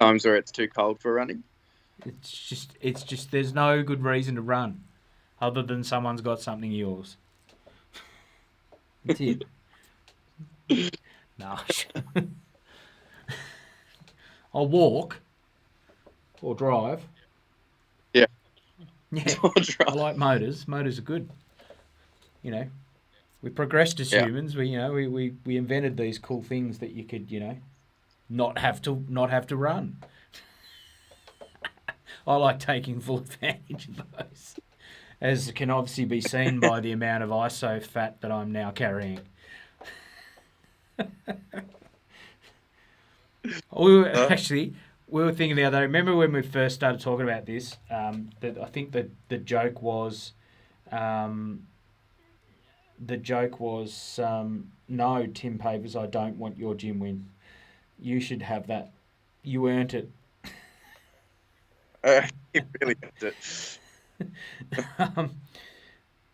Times where it's too cold for running. It's just there's no good reason to run other than someone's got something yours. That's it. No. I'll walk or drive. Yeah. Yeah. Or drive. I like motors. Motors are good. You know, we progressed as humans. We invented these cool things that you could, not have to run. I like taking full advantage of those, as can obviously be seen by the amount of ISO fat that I'm now carrying. We were thinking the other day. Remember when we first started talking about this? That I think that the joke was, no, Tim Papers, I don't want your gym win. You should have that. You earned it. You really got it.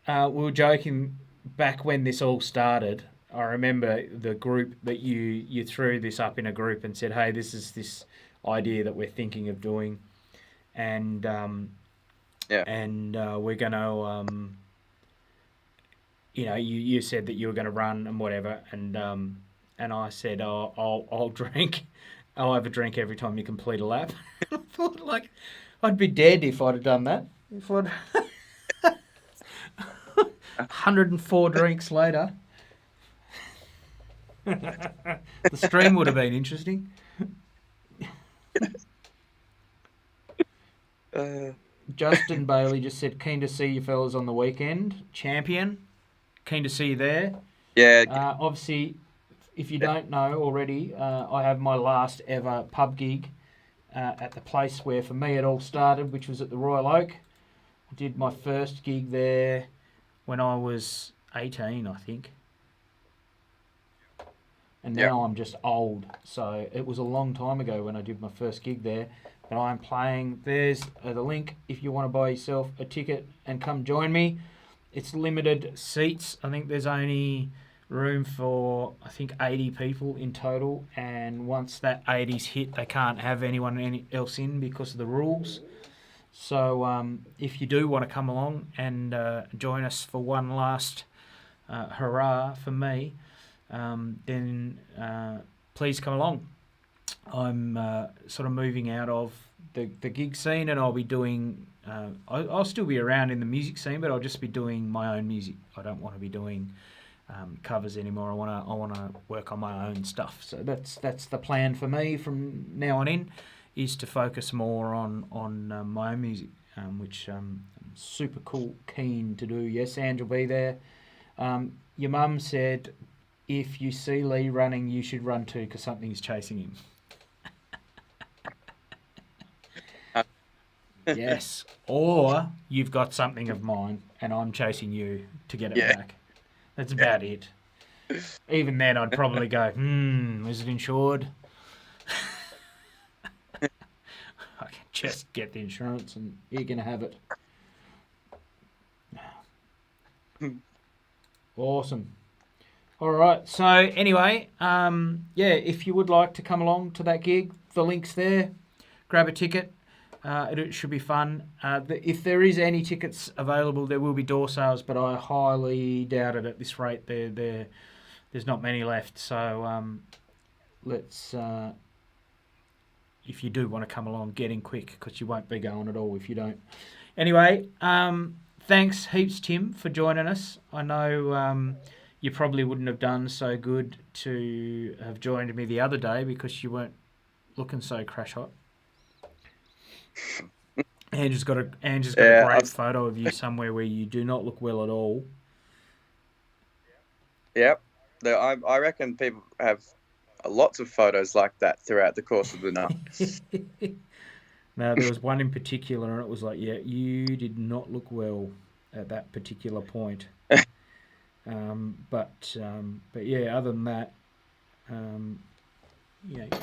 We were joking back when this all started. I remember the group that you threw this up in a group and said, "Hey, this is this idea that we're thinking of doing, and we're gonna, you said that you were gonna run and whatever, and I said, I'll drink, I'll have a drink every time you complete a lap." I thought like I'd be dead if I'd have done that. If I'd 104 drinks later. The stream would have been interesting. Justin Bailey just said, keen to see you fellas on the weekend. Champion, keen to see you there. Yeah. Obviously, if you don't know already, I have my last ever pub gig at the place where for me it all started, which was at the Royal Oak. I did my first gig there when I was 18, I think. And now I'm just old. So it was a long time ago when I did my first gig there. But I'm playing. There's the link if you want to buy yourself a ticket and come join me. It's limited seats. I think there's only room for, 80 people in total. And once that 80's hit, they can't have anyone else in because of the rules. So if you do want to come along and join us for one last hurrah for me, then please come along. I'm sort of moving out of the gig scene, and I'll be doing. I'll still be around in the music scene, but I'll just be doing my own music. I don't want to be doing covers anymore. I want to work on my own stuff. So that's the plan for me from now on in, is to focus more on my own music, which I'm super keen to do. Yes, Ange will be there. Your mum said, if you see Lee running, you should run too because something's chasing him. Yes. Or you've got something of mine and I'm chasing you to get it back. That's about it. Even then, I'd probably go, is it insured? I can just get the insurance and you're going to have it. Awesome. All right. So anyway, if you would like to come along to that gig, the link's there. Grab a ticket. It should be fun. If there is any tickets available, there will be door sales, but I highly doubt it at this rate. There's not many left. So let's. If you do want to come along, get in quick because you won't be going at all if you don't. Anyway, thanks heaps, Tim, for joining us. I know you probably wouldn't have done so good to have joined me the other day because you weren't looking so crash hot. Andrew's got a great photo of you somewhere where you do not look well at all. Yep. I reckon people have lots of photos like that throughout the course of the night. No, there was one in particular, and it was like, yeah, you did not look well at that particular point. But yeah, other than that,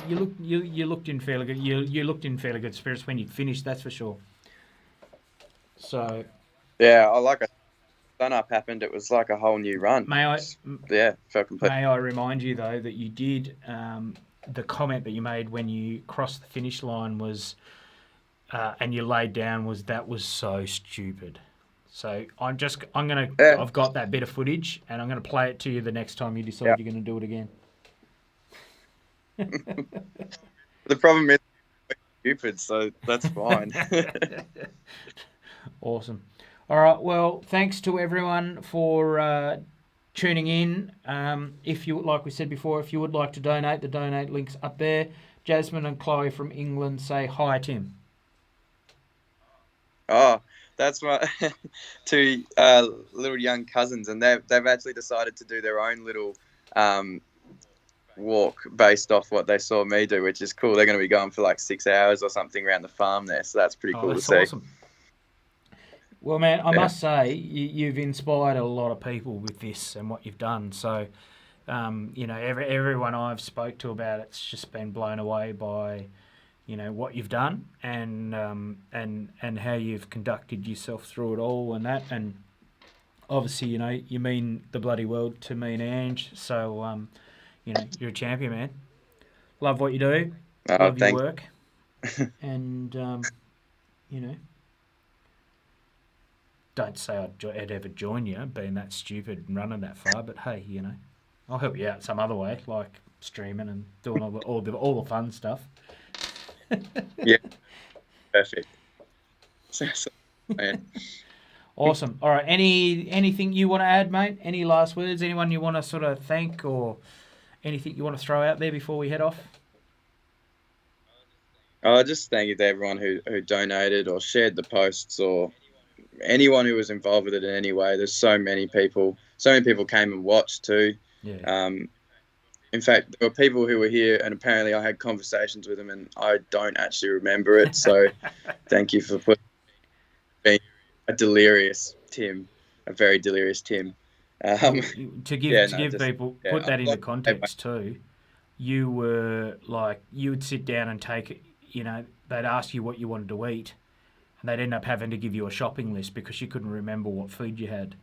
you looked in fairly good. You looked in fairly good spirits when you finished. That's for sure. So yeah, sun up happened. It was like a whole new run. Felt complete. May I remind you though that you did the comment that you made when you crossed the finish line was, and you laid down that was so stupid. So I've got that bit of footage, and I'm gonna play it to you the next time you decide you're gonna do it again. The problem is stupid, so that's fine. Awesome. All right. Well, thanks to everyone for tuning in. If you, like we said before, if you would like to donate, the donate link's up there. Jasmine and Chloe from England say hi, Tim. Oh, that's my two little young cousins, and they've actually decided to do their own little walk based off what they saw me do, which is cool. They're going to be going for like 6 hours or something around the farm there, so that's pretty cool to see. Awesome. Well, man, I must say you've inspired a lot of people with this and what you've done. So, everyone I've spoke to about it's just been blown away by, what you've done and how you've conducted yourself through it all and that. And obviously, you mean the bloody world to me and Ange. So, you're a champion, man. Love what you do. Love your work. And, don't say I'd ever join you, being that stupid and running that far. But hey, I'll help you out some other way, like streaming and doing all the fun stuff. Yeah, perfect. Awesome. All right. Anything you want to add, mate? Any last words? Anyone you want to sort of thank, or anything you want to throw out there before we head off? Just thank you to everyone who donated or shared the posts, or anyone who was involved with it in any way. There's so many people came and watched too. Yeah. In fact, there were people who were here, and apparently I had conversations with them, and I don't actually remember it. So, thank you for being a delirious Tim, a very delirious Tim. To give people put that into context too. You were like, you would sit down and take, they'd ask you what you wanted to eat, and they'd end up having to give you a shopping list because you couldn't remember what food you had,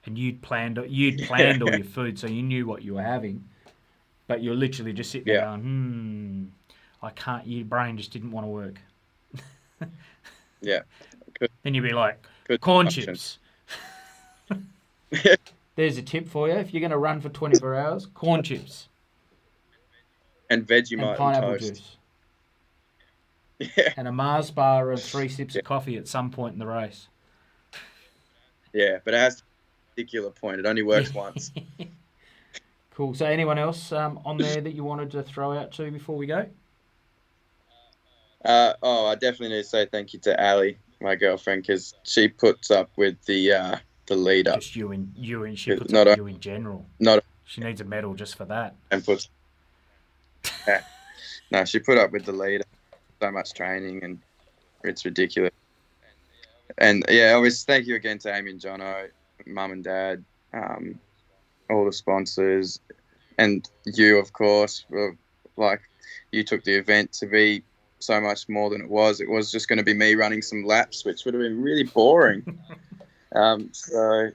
and you'd planned all your food, so you knew what you were having, but you're literally just sitting there going, I can't. Your brain just didn't want to work. Yeah. Then you'd be like, corn chips. There's a tip for you if you're going to run for 24 hours: corn chips and Vegemite and pineapple toast. Juice. Yeah. And a Mars bar and 3 sips of coffee at some point in the race. Yeah, but it has a particular point. It only works once. Cool. So anyone else on there that you wanted to throw out to before we go? I definitely need to say thank you to Ali, my girlfriend, because she puts up with the lead up. Just you and she puts up with you in general. She needs a medal just for that. And puts. Yeah. No, she put up with the lead up. So much training, and it's ridiculous. And yeah, obviously, thank you again to Amy and Jono, Mum and Dad, all the sponsors, and you, of course. Like, you took the event to be so much more than it was. It was just going to be me running some laps, which would have been really boring. So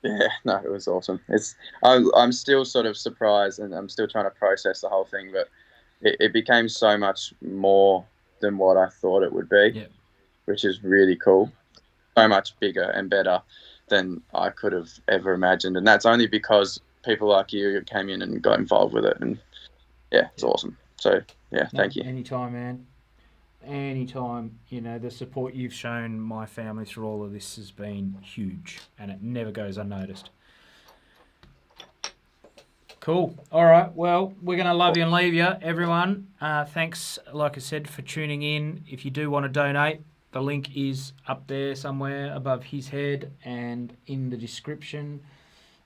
Yeah, no, it was awesome. I'm still sort of surprised, and I'm still trying to process the whole thing, but it became so much more than what I thought it would be, Yeah. which is really cool. So much bigger and better than I could have ever imagined, and that's only because people like you came in and got involved with it, and yeah, it's awesome. So yeah, No, thank you. anytime, man. Anytime. The support you've shown my family through all of this has been huge, and it never goes unnoticed. Cool. All right. Well, we're going to love you and leave you, everyone. Thanks, like I said, for tuning in. If you do want to donate, the link is up there somewhere above his head and in the description.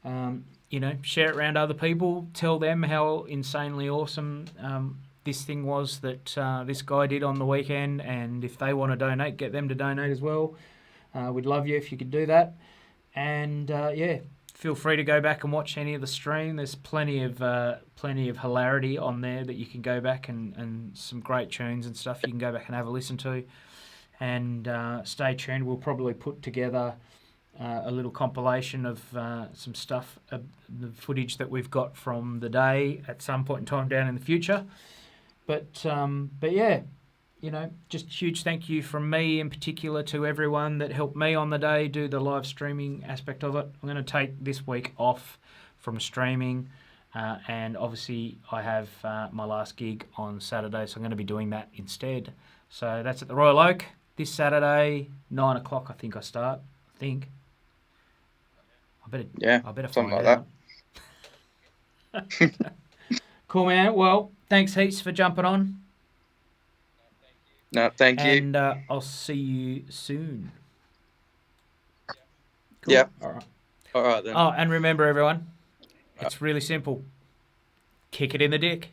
Share it around to other people. Tell them how insanely awesome this thing was that this guy did on the weekend. And if they want to donate, get them to donate as well. We'd love you if you could do that. And feel free to go back and watch any of the stream. There's plenty of hilarity on there that you can go back and some great tunes and stuff you can go back and have a listen to. And stay tuned. We'll probably put together a little compilation of some stuff, the footage that we've got from the day at some point in time down in the future. But yeah, just huge thank you from me in particular to everyone that helped me on the day do the live streaming aspect of it. I'm going to take this week off from streaming, and obviously I have my last gig on Saturday, so I'm going to be doing that instead. So that's at the Royal Oak this Saturday, 9 o'clock. I think I start. I better something find like out. Cool, man. Well, thanks heaps for jumping on. No, thank you. And I'll see you soon. Cool. Yeah. All right. All right then. Oh, and remember, everyone, it's really simple. Kick it in the dick.